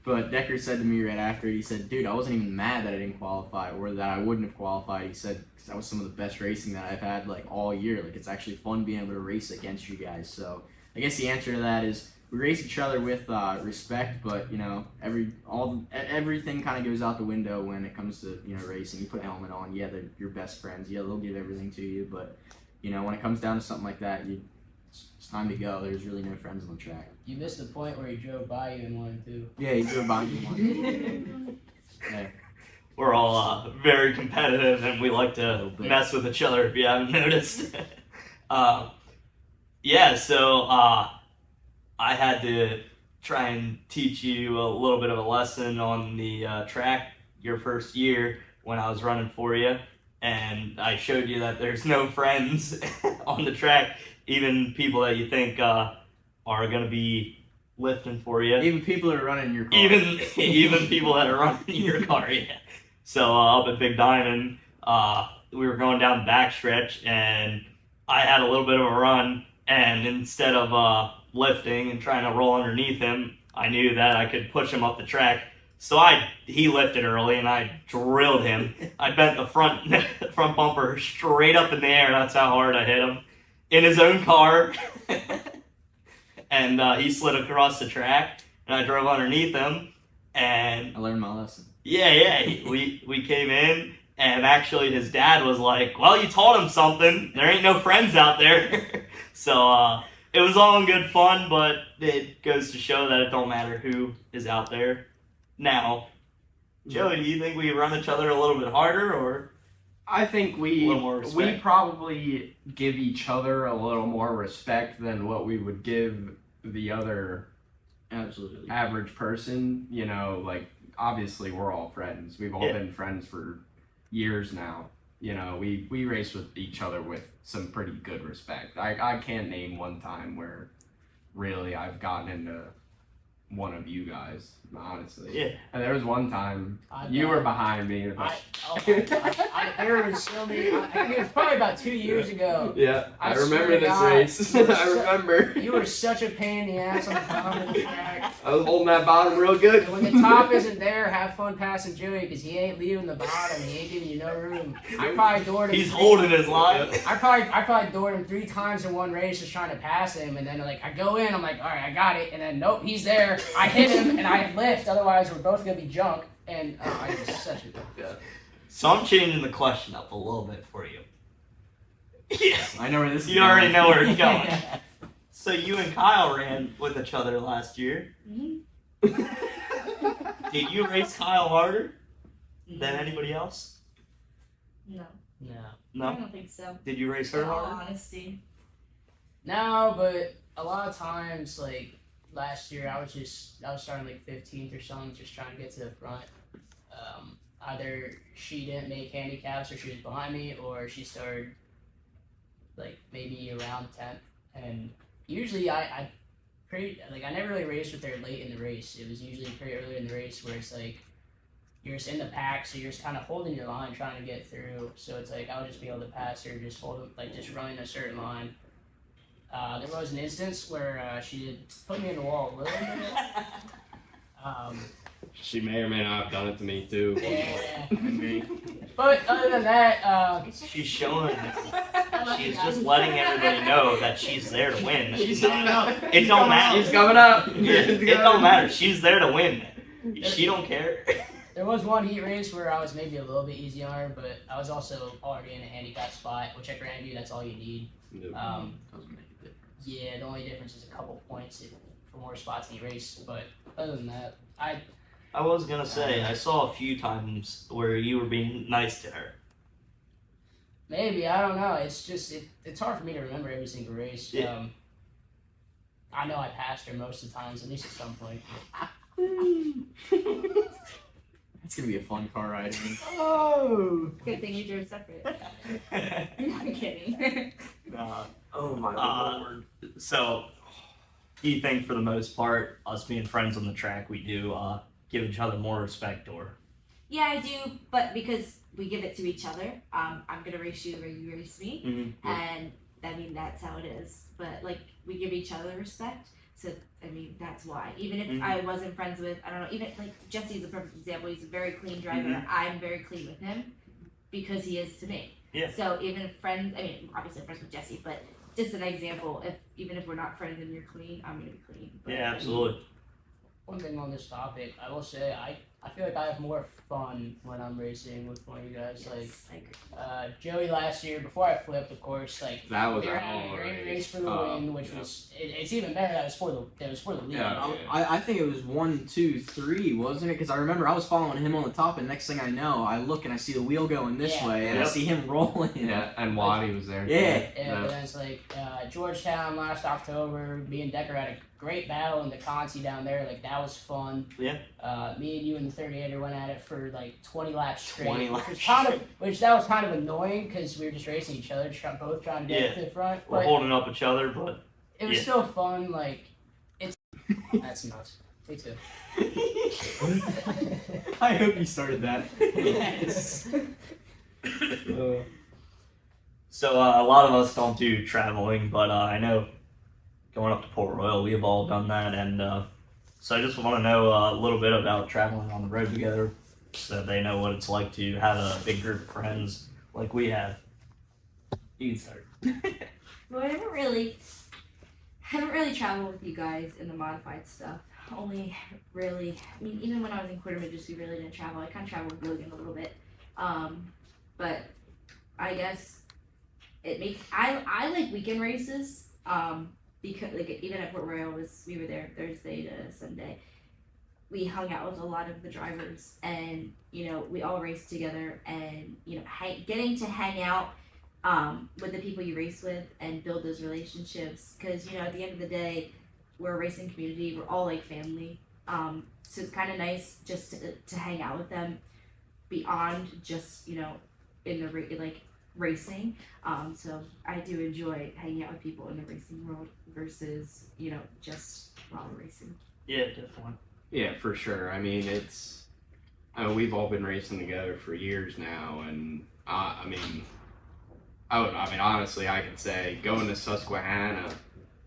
But Decker said to me right after, he said, dude, I wasn't even mad that I didn't qualify, or that I wouldn't have qualified. He said, because that was some of the best racing that I've had, like, all year. Like, it's actually fun being able to race against you guys. So, I guess the answer to that is, we race each other with respect, but everything kind of goes out the window when it comes to racing. You put a helmet on, yeah, they're your best friends, yeah, they'll give everything to you, but when it comes down to something like that, it's time to go. There's really no friends on the track. You missed the point where he drove by you in one too. Yeah, you drove by me once. Yeah. We're all very competitive, and we like to little bit. mess with each other, if you haven't noticed. So I had to try and teach you a little bit of a lesson on the track your first year when I was running for you, and I showed you that there's no friends on the track, even people that you think are going to be lifting for you. Even people that are running your car. Even people that are running in your car, yeah. So up at Big Diamond, we were going down the backstretch, and I had a little bit of a run, and instead of lifting and trying to roll underneath him, I knew that I could push him up the track. So he lifted early, and I drilled him. I bent the front bumper straight up in the air. That's how hard I hit him in his own car. And he slid across the track, and I drove underneath him. And I learned my lesson. yeah, we came in, and actually his dad was like, "Well, you taught him something. There ain't no friends out there." So it was all in good fun, but it goes to show that it don't matter who is out there. Now, Joey, do you think we run each other a little bit harder, or I think a little more we respect? probably give each other a little more respect than what we would give the other Absolutely. average person. You know, like obviously we're all friends. We've all Yeah. been friends for years now. You know, we race with each other with some pretty good respect. I can't name one time where really I've gotten into one of you guys, honestly. Yeah. And there was one time I you bet. were behind me. There was so many. I think it was probably about 2 years ago. Yeah, I I swear remember to this God, race. you were I so- remember. You were such a pain in the ass on the bottom of the track. I was holding that bottom real good. When the top isn't there, have fun passing Joey because he ain't leaving the bottom. He ain't giving you no room. I probably doored him. He's holding his line. I probably doored him 3 times in one race just trying to pass him, and then like I go in, I'm like, all right, I got it, and then nope, he's there. I hit him and I lift, otherwise we're both gonna be junk. And I just such a So I'm changing the question up a little bit for you. Yes. I know where this is You already going. know where it's going. So you and Kyle ran with each other last year. Mhm. Did you race Kyle harder Mm-hmm. than anybody else? No, no. I No. don't think so. Did you race her In all harder? honesty. No, but a lot of times, like last year, I was starting like 15th or something, just trying to get to the front. Either she didn't make handicaps, or she was behind me, or she started like maybe around 10th. And usually, I never really raced with her late in the race. It was usually pretty early in the race where it's like you're just in the pack, so you're just kind of holding your line, trying to get through. So it's like I'll just be able to pass her, just just running a certain line. There was an instance where she did put me in the wall a little bit. She may or may not have done it to me too. Yeah. But other than that, She's showing. She's just letting everybody know that she's there to win. She's coming up. It don't matter. She's coming up. It don't matter. She's there to win. She don't care. there was one heat race where I was maybe a little bit easy on her, but I was also already in a handicap spot, which at Grandview, that's all you need. Doesn't make a difference. Yeah, the only difference is a couple points for more spots in the race. But other than that, I was gonna say I saw a few times where you were being nice to her. maybe, I don't know. It's just it's hard for me to remember every single race. Yeah. I know I passed her most of the times, at least at some point. It's gonna be a fun car ride. Oh. Good thing you drove separate. I'm kidding. Oh my lord. So, do you think for the most part, us being friends on the track, we do give each other more respect, or? Yeah, I do, but because we give it to each other, I'm gonna race you where you race me, Mm-hmm. and I mean that's how it is. But like we give each other respect, so I mean that's why. Even if Mhm. I wasn't friends with, I don't know, even like Jesse's a perfect example. He's a very clean driver. Mhm. I'm very clean with him because he is to me. Yeah. So even if friends, I mean obviously I'm friends with Jesse, but just an example. If even if we're not friends and you're clean, I'm gonna be clean. But, Yeah, absolutely. One thing on this topic, I will say I feel like I have more fun when I'm racing with one of you guys. Yes, I agree. Joey last year, before I flipped, of course, like That was we were a having hell a of a great race. race for the Oh, win, which yeah. was it's even better that it was for the lead. Yeah. I think it was 1, 2, 3, wasn't it? Because I remember I was following him on the top, and next thing I know, I look and I see the wheel going this Yeah. way, and I Yep. see him rolling. Yeah, and Waddy was there. Yeah. Yeah, but then it's like Georgetown last October. Me and Decker had a great battle in the Conti down there. Like that was fun. Yeah. Me and you and the 38er went at it for like 20 laps straight. 20 which laps was kind of that was kind of annoying because we were just racing each other, both trying to get Yeah. to the front. We're But holding up each other, but it was yeah. still fun. Like it's that's nuts. Me too. I hope you started that. Yes. So a lot of us don't do traveling, but I know going up to Port Royal, we have all done that, and so I just want to know a little bit about traveling on the road together, so they know what it's like to have a big group of friends like we have. You can start. Well, I haven't really traveled with you guys in the modified stuff. Only really, I mean, even when I was in quarter midgets, we really didn't travel. I kind of traveled with Logan a little bit, but I guess it makes I like weekend races. because like even at Port Royal we were there Thursday to Sunday. We hung out with a lot of the drivers, and we all raced together, and getting to hang out with the people you race with and build those relationships, because at the end of the day, we're a racing community, we're all like family, so it's kind of nice just to hang out with them beyond just in the racing. So I do enjoy hanging out with people in the racing world versus just while racing. Yeah, definitely. Yeah, for sure. I mean, we've all been racing together for years now, and honestly, I can say going to Susquehanna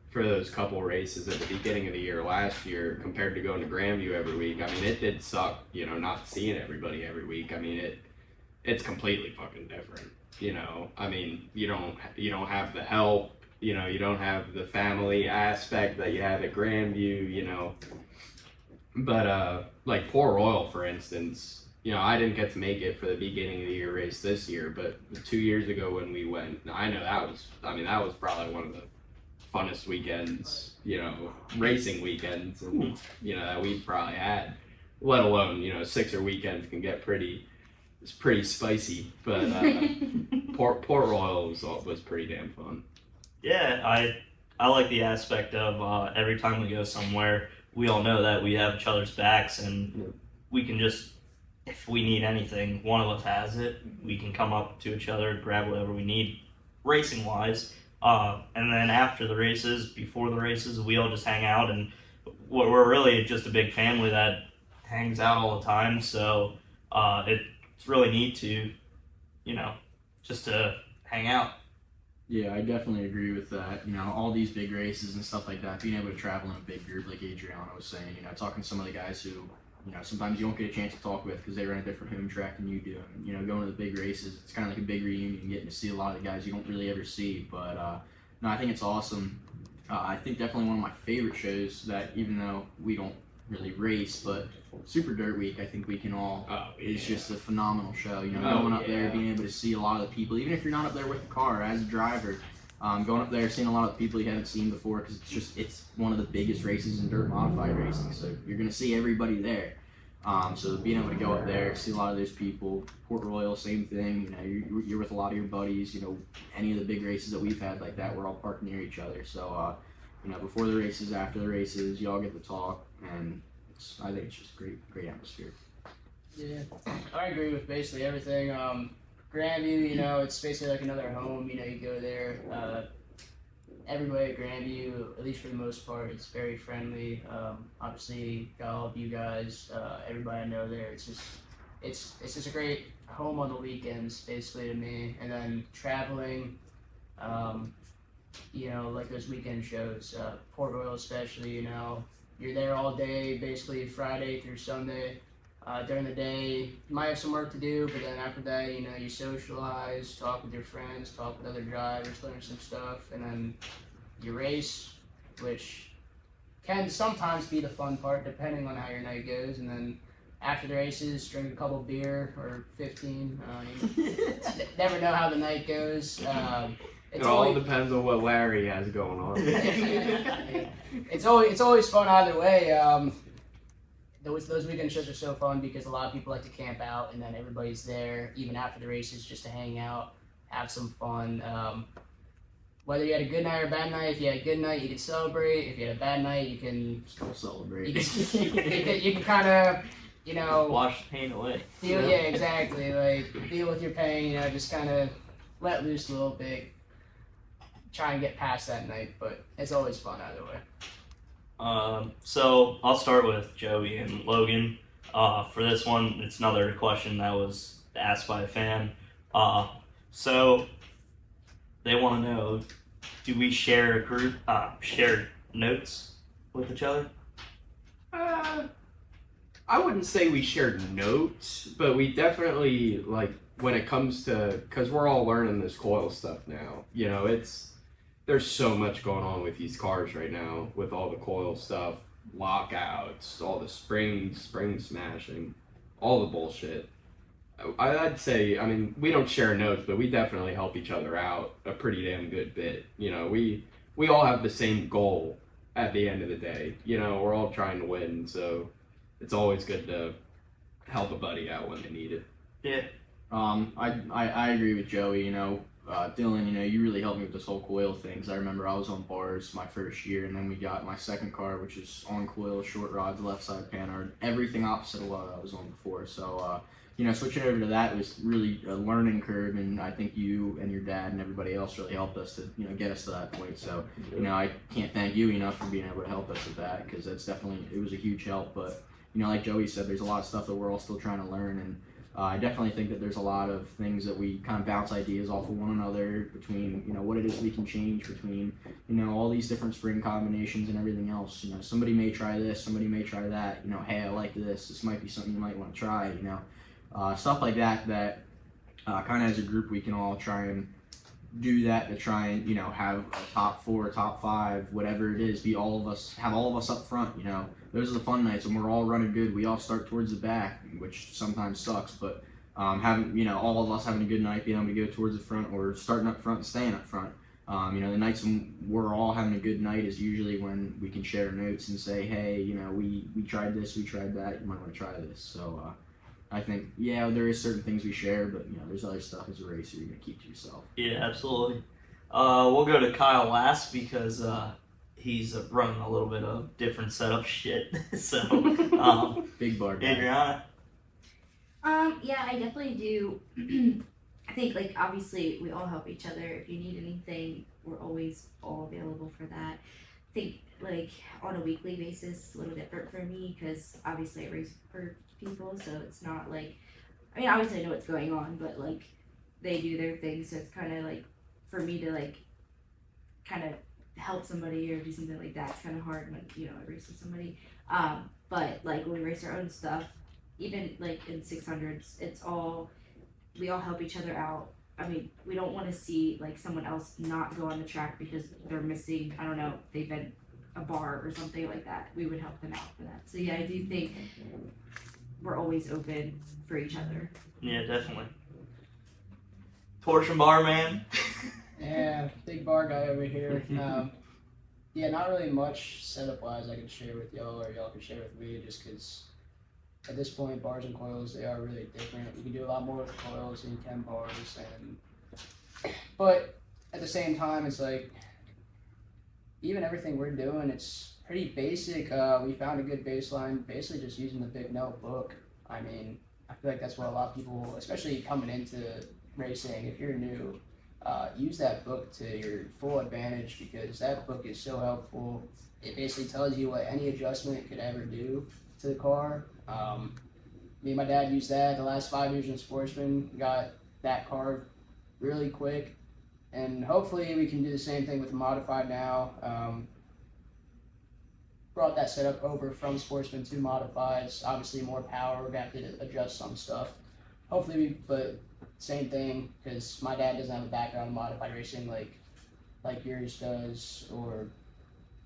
for those couple races at the beginning of the year last year compared to going to Grandview every week, I mean, it did suck, not seeing everybody every week. I mean, it's completely fucking different. I mean, you don't have the help, you don't have the family aspect that you have at Grandview, But like Port Royal, for instance, I didn't get to make it for the beginning of the year race this year, but 2 years ago when we went, I know that was probably one of the funnest weekends, racing weekends, and that we've probably had. Let alone, sixer weekends can get pretty spicy, but Port Royal was pretty damn fun. Yeah, I like the aspect of every time we go somewhere, we all know that we have each other's backs, and we can just, if we need anything, one of us has it. We can come up to each other, grab whatever we need, racing wise. And then after the races, before the races, we all just hang out, and we're really just a big family that hangs out all the time. So it's really neat to, just to hang out. Yeah, I definitely agree with that. All these big races and stuff like that, being able to travel in a big group, like Adriana was saying, talking to some of the guys who, sometimes you don't get a chance to talk with because they run a different home track than you do. And, going to the big races, it's kind of like a big reunion, getting to see a lot of the guys you don't really ever see. But, no, I think it's awesome. I think definitely one of my favorite shows that, even though we don't really race, but Super Dirt Week, I think we can all, it's just a phenomenal show. Going up there, being able to see a lot of the people, even if you're not up there with the car, as a driver, going up there, seeing a lot of the people you haven't seen before, because it's one of the biggest races in dirt modified racing, so you're going to see everybody there. So being able to go up there, see a lot of those people. Port Royal, same thing. You're with a lot of your buddies. Any of the big races that we've had like that, we're all parked near each other. So before the races, after the races, y'all get to talk, and I think it's just great atmosphere. Yeah, I agree with basically everything. Grandview, it's basically like another home. You go there. Everybody at Grandview, at least for the most part, it's very friendly. Obviously, got all of you guys, everybody I know there. It's just a great home on the weekends, basically, to me. And then traveling, like those weekend shows, Port Royal especially, you're there all day, basically Friday through Sunday. During the day, you might have some work to do, but then after that, you socialize, talk with your friends, talk with other drivers, learn some stuff, and then you race, which can sometimes be the fun part, depending on how your night goes. And then after the races, drink a couple beer or 15. You never know how the night goes. It all depends on what Larry has going on. It's always fun either way. Those weekend trips are so fun because a lot of people like to camp out, and then everybody's there even after the races just to hang out, have some fun. Whether you had a good night or a bad night, if you had a good night, you can celebrate. If you had a bad night, you can still celebrate. You can kind of, wash the pain away. Yeah, exactly. Like deal with your pain. Just kind of let loose a little bit. Try and get past that night, but it's always fun either way. So I'll start with Joey and Logan. For this one, it's another question that was asked by a fan. So they want to know, do we share share notes with each other? I wouldn't say we shared notes, but we definitely, like, when it comes to, because we're all learning this coil stuff now, there's so much going on with these cars right now, with all the coil stuff, lockouts, all the spring smashing, all the bullshit. I'd say, we don't share notes, but we definitely help each other out a pretty damn good bit. We we all have the same goal at the end of the day. You know, we're all trying to win, so it's always good to help a buddy out when they need it. Yeah. I agree with Joey. You know, Dylan, you know, you really helped me with this whole coil thing. 'Cause I remember I was on bars my first year, and then we got my second car, which is on coil, short rods, left side panhard, everything opposite of what I was on before. So, you know, switching over to that was really a learning curve, and I think you and your dad and everybody else really helped us to, you know, get us to that point. So, you know, I can't thank you enough for being able to help us with that, because that's definitely, it was a huge help. But, you know, like Joey said, there's a lot of stuff that we're all still trying to learn, and I definitely think that there's a lot of things that we kind of bounce ideas off of one another between, you know, what it is we can change between, you know, all these different spring combinations and everything else. You know, somebody may try this, somebody may try that. You know, hey, I like this. This might be something you might want to try. You know, stuff like that. That kind of as a group we can all try and do that to try and, you know, have a top 4, top 5, whatever it is. Be all of us, have all of us up front. You know, those are the fun nights when we're all running good. We all start towards the back, which sometimes sucks, but having, you know, all of us having a good night, being able to go towards the front, or starting up front and staying up front. You know, the nights when we're all having a good night is usually when we can share notes and say, hey, you know, we tried this, we tried that, you might want to try this. So I think, yeah, there is certain things we share, but, you know, there's other stuff as a racer you're going to keep to yourself. Yeah, absolutely. We'll go to Kyle last because he's running a little bit of different setup shit. So, Big bar guy. Adriana. Yeah, I definitely do. I think, like, obviously we all help each other. If you need anything, we're always all available for that. I think, like, on a weekly basis, a little different for me because obviously I race for people, so it's not like, I mean, obviously I know what's going on, but, like, they do their thing, so it's kind of like, for me to, like, kind of help somebody or do something like that, it's kind of hard when, you know, I race with somebody. But, like, when we race our own stuff, even, like, in 600s, it's all, we all help each other out. I mean, we don't want to see, like, someone else not go on the track because they're missing, I don't know, they've been a bar or something like that. We would help them out for that. So, yeah, I do think we're always open for each other. Yeah, definitely. Torsion bar man. Yeah, big bar guy over here. Yeah, not really much setup wise I can share with y'all, or y'all can share with me, just because at this point, bars and coils, they are really different. You can do a lot more with coils than you can bars, but at the same time, it's like, even everything we're doing, it's pretty basic. We found a good baseline, basically just using the Big Note book. I mean, I feel like that's what a lot of people, especially coming into racing, if you're new, use that book to your full advantage, because that book is so helpful. It basically tells you what any adjustment could ever do to the car. Me and my dad used that the last 5 years in Sportsman, got that car really quick, and hopefully we can do the same thing with the modified now. Brought that setup over from Sportsman to modifieds, obviously more power, we're going to have to adjust some stuff. Hopefully but same thing, because my dad doesn't have a background in modified racing like yours does, or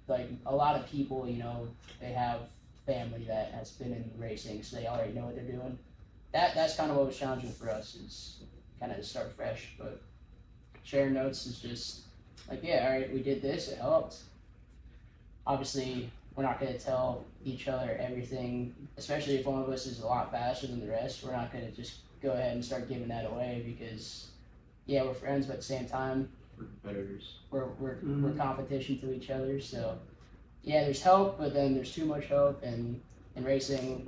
like a lot of people, you know, they have family that has been in racing, so they already know what they're doing. That's kind of what was challenging for us, is kind of to start fresh. But sharing notes is just like, yeah, all right, we did this, it helped. Obviously, we're not going to tell each other everything, especially if one of us is a lot faster than the rest. We're not going to just go ahead and start giving that away, because, yeah, we're friends, but at the same time, We're competitors. we're competition to each other. So, yeah, there's help, but then there's too much help, and in racing,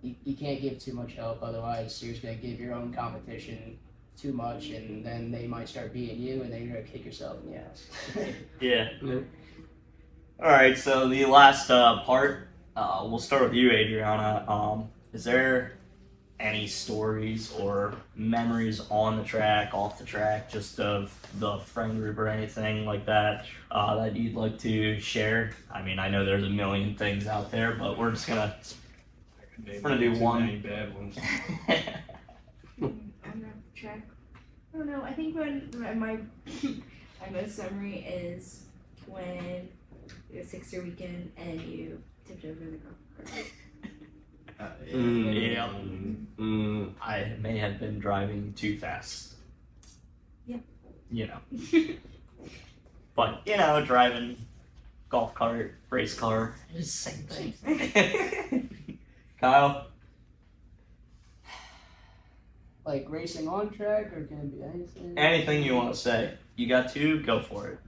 you can't give too much help, otherwise you're just going to give your own competition too much, and then they might start beating you, and then you're going to kick yourself in the ass. Yeah. Yeah. All right, so the last part, we'll start with you, Adriana. Is there any stories or memories on the track, off the track, just of the friend group or anything like that, that you'd like to share? I mean, I know there's a million things out there, but we're just gonna do one. Many bad ones. On the track, I don't know. I think when my most memory is when it was 6-year weekend and you tipped over the golf cart. Yeah. I may have been driving too fast. Yeah. You know. But driving golf cart, race car, it's the same thing. Kyle, Like racing on track, or can it be anything? anything you want to say? You got two, go for it.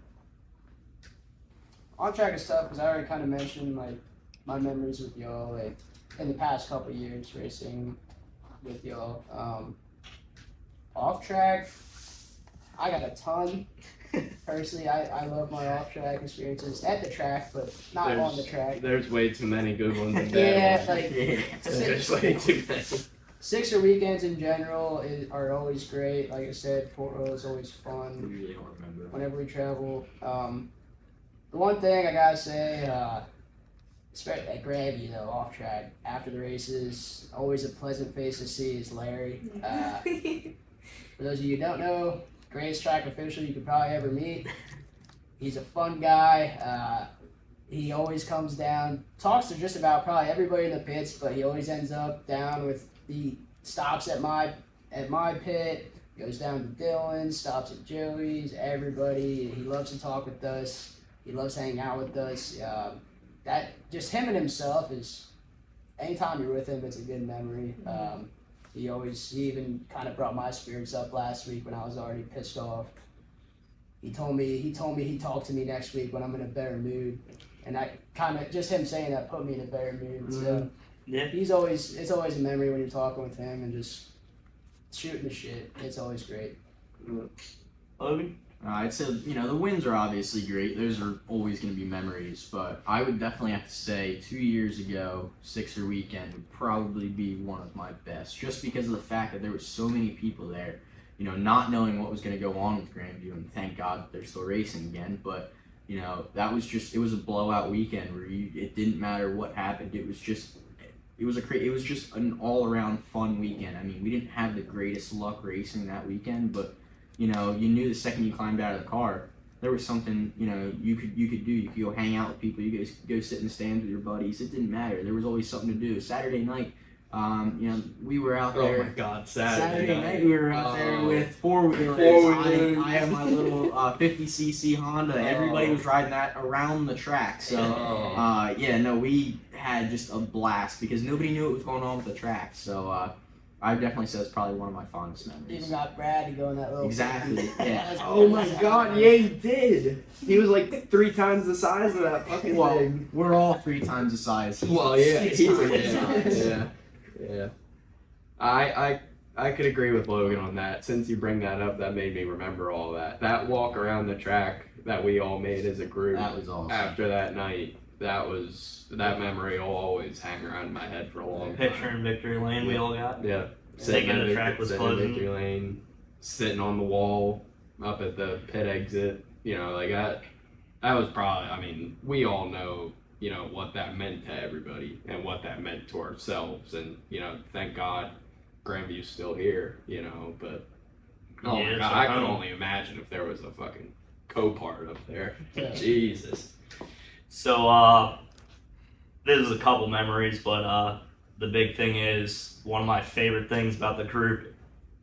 On track is tough because I already kind of mentioned like my memories with y'all, like in the past couple of years racing with y'all. Off track, I got a ton. Personally, I love my off track experiences at the track, but not on the track. There's way too many good ones and Yeah, bad like ones. There's way too many. Sixer weekends in general are always great. Like I said, Port Royal is always I fun really don't remember. whenever we travel. The one thing I gotta say, especially at Grandview though, off track after the races, always a pleasant face to see is Larry. For those of you who don't know, greatest track official you could probably ever meet. He's a fun guy. He always comes down, talks to just about probably everybody in the pits, but he always ends up down with the stops at my pit, goes down to Dylan's, stops at Joey's, everybody. He loves to talk with us. He loves hanging out with us. That just him and himself is. Anytime you're with him, it's a good memory. He even kind of brought my spirits up last week when I was already pissed off. He told me he'd talk to me next week when I'm in a better mood, and that kind of just him saying that put me in a better mood. So Yeah. it's always a memory when you're talking with him and just shooting the shit. It's always great. Logan? I'd say, the wins are obviously great. Those are always going to be memories. But I would definitely have to say 2 years ago, Sixer weekend would probably be one of my best. Just because of the fact that there were so many people there. Not knowing what was going to go on with Grandview. And thank God that they're still racing again. But, that was it was a blowout weekend where it didn't matter what happened. It was just an all-around fun weekend. I mean, we didn't have the greatest luck racing that weekend, but you knew the second you climbed out of the car, there was something you could do. You could go hang out with people. You could go sit in the stands with your buddies. It didn't matter. There was always something to do. Saturday night, we were out there. Oh my God, Saturday night we were out there with four-wheelers. Four-wheelers. I had my little 50cc Honda. Everybody was riding that around the track. So we had just a blast because nobody knew what was going on with the track. So I definitely say it's probably one of my fondest memories. Even got Brad to go in that little. Exactly. Yeah. Oh my God, yeah, he did. He was like 3 times the size of that fucking thing. We're all 3 times the size. Well, yeah, Six he's times the size. yeah. I could agree with Logan on that. Since you bring that up, that made me remember all that. That walk around the track that we all made as a group That was awesome. after that night, that memory will always hang around in my head for a long time. Picture in Victory Lane we all got. Yeah. Thinking the track was sitting in closing. Victory Lane, sitting on the wall up at the pit exit, like that. That was probably, we all know, what that meant to everybody and what that meant to ourselves. And, thank God Grandview's still here, but oh Yeah, my it's God, our I could home. only imagine if there was a fucking Copart up there. Yeah. Jesus. So, this is a couple memories, but the big thing is one of my favorite things about the group,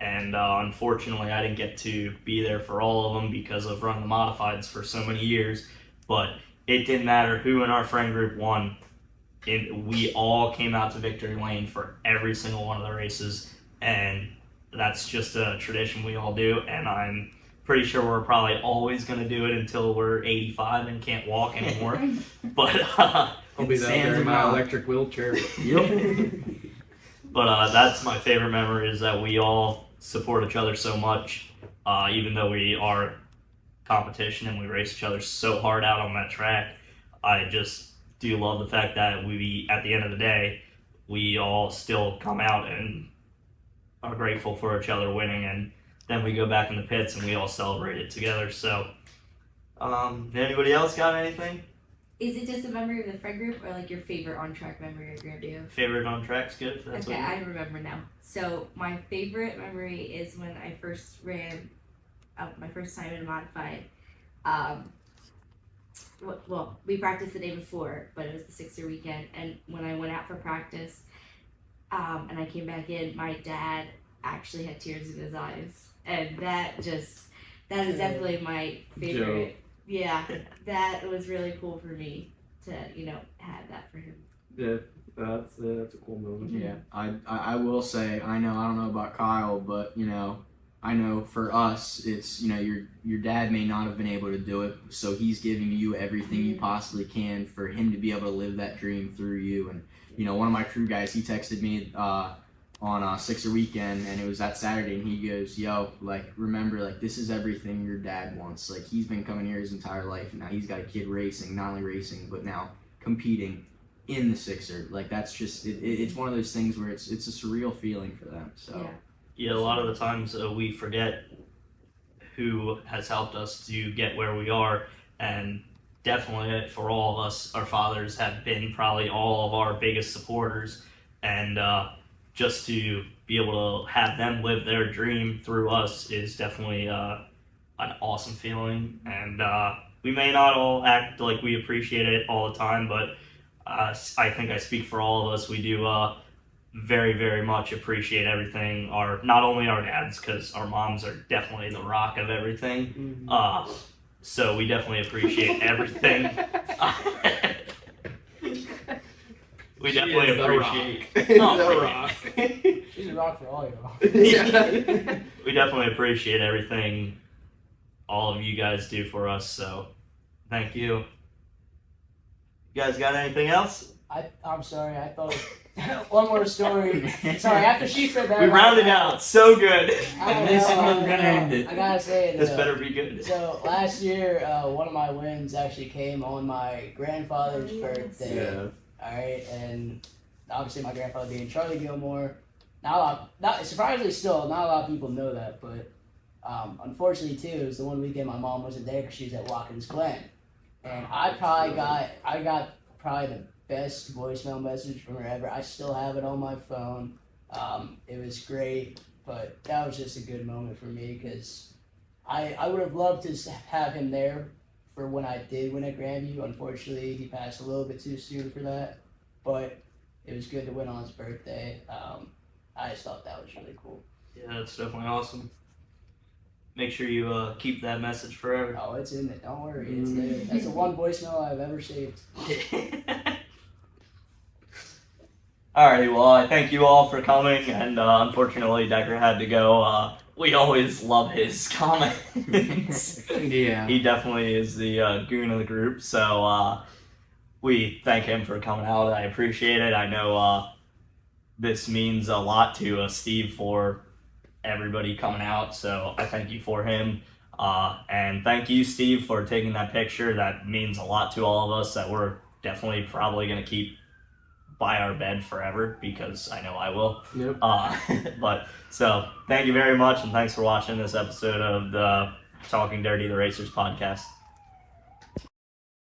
and unfortunately I didn't get to be there for all of them because of running the modifieds for so many years, but it didn't matter who in our friend group won. We all came out to Victory Lane for every single one of the races, and that's just a tradition we all do, and I'm pretty sure we're probably always going to do it until we're 85 and can't walk anymore. But I'll be there in my electric wheelchair. Yep. But that's my favorite memory is that we all support each other so much, even though we are competition and we race each other so hard out on that track. I just do love the fact that we, at the end of the day, we all still come out and are grateful for each other winning, and then we go back in the pits and we all celebrate it together. So, anybody else got anything? Is it just a memory of the friend group or like your favorite on track memory of Grandview? Favorite on track's good. If that's Okay, what I remember now. So my favorite memory is when I first ran my first time in a modified. Well, we practiced the day before, but it was the Sixer weekend, and when I went out for practice, and I came back in, my dad actually had tears in his eyes, and that is definitely my favorite. yeah, that was really cool for me to have that for him. Yeah, that's a cool moment. Yeah, I will say, I don't know about Kyle, but I know for us, it's your dad may not have been able to do it, so he's giving you everything you possibly can for him to be able to live that dream through you. And one of my crew guys, he texted me on Sixer weekend, and it was that Saturday, and he goes, "Yo, like remember, like this is everything your dad wants. Like he's been coming here his entire life, and now he's got a kid racing, not only racing but now competing in the Sixer. Like that's just it's one of those things where it's a surreal feeling for them. So Yeah, a lot of the times we forget who has helped us to get where we are, and definitely for all of us, our fathers have been probably all of our biggest supporters, and just to be able to have them live their dream through us is definitely an awesome feeling. And we may not all act like we appreciate it all the time, but I think I speak for all of us. We do very, very much appreciate everything. Not only our dads, because our moms are definitely the rock of everything. So we definitely appreciate everything. We definitely appreciate The Rock. She's a rock for all y'all. we definitely appreciate everything all of you guys do for us. So thank you. You guys got anything else? I'm sorry. I thought one more story. Sorry. After she said that, We rounded out so good. And this one we're gonna end it. I gotta say it. This better be good. So last year, one of my wins actually came on my grandfather's birthday. Yeah. All right, and obviously my grandfather being Charlie Gilmore. Surprisingly still, not a lot of people know that, but unfortunately too, it was the one weekend my mom wasn't there because she was at Watkins Glen, and I got probably the best voicemail message from her ever. I still have it on my phone. It was great, but that was just a good moment for me because I would have loved to have him there for when I did win at Grandview. Unfortunately, he passed a little bit too soon for that, but it was good to win on his birthday. I just thought that was really cool. Yeah, that's definitely awesome. Make sure you keep that message forever. Oh, it's in there. Don't worry, it's there. That's the one voicemail I've ever saved. Alrighty, well, I thank you all for coming, and unfortunately, Decker had to go. We always love his comments. Yeah. He definitely is the goon of the group, so we thank him for coming out. I appreciate it. I know this means a lot to Steve for everybody coming out, so I thank you for him. And thank you, Steve, for taking that picture. That means a lot to all of us that we're definitely probably going to keep by our bed forever, because I know I will. Yep. But so thank you very much, and thanks for watching this episode of the Talking Dirty the Racers podcast.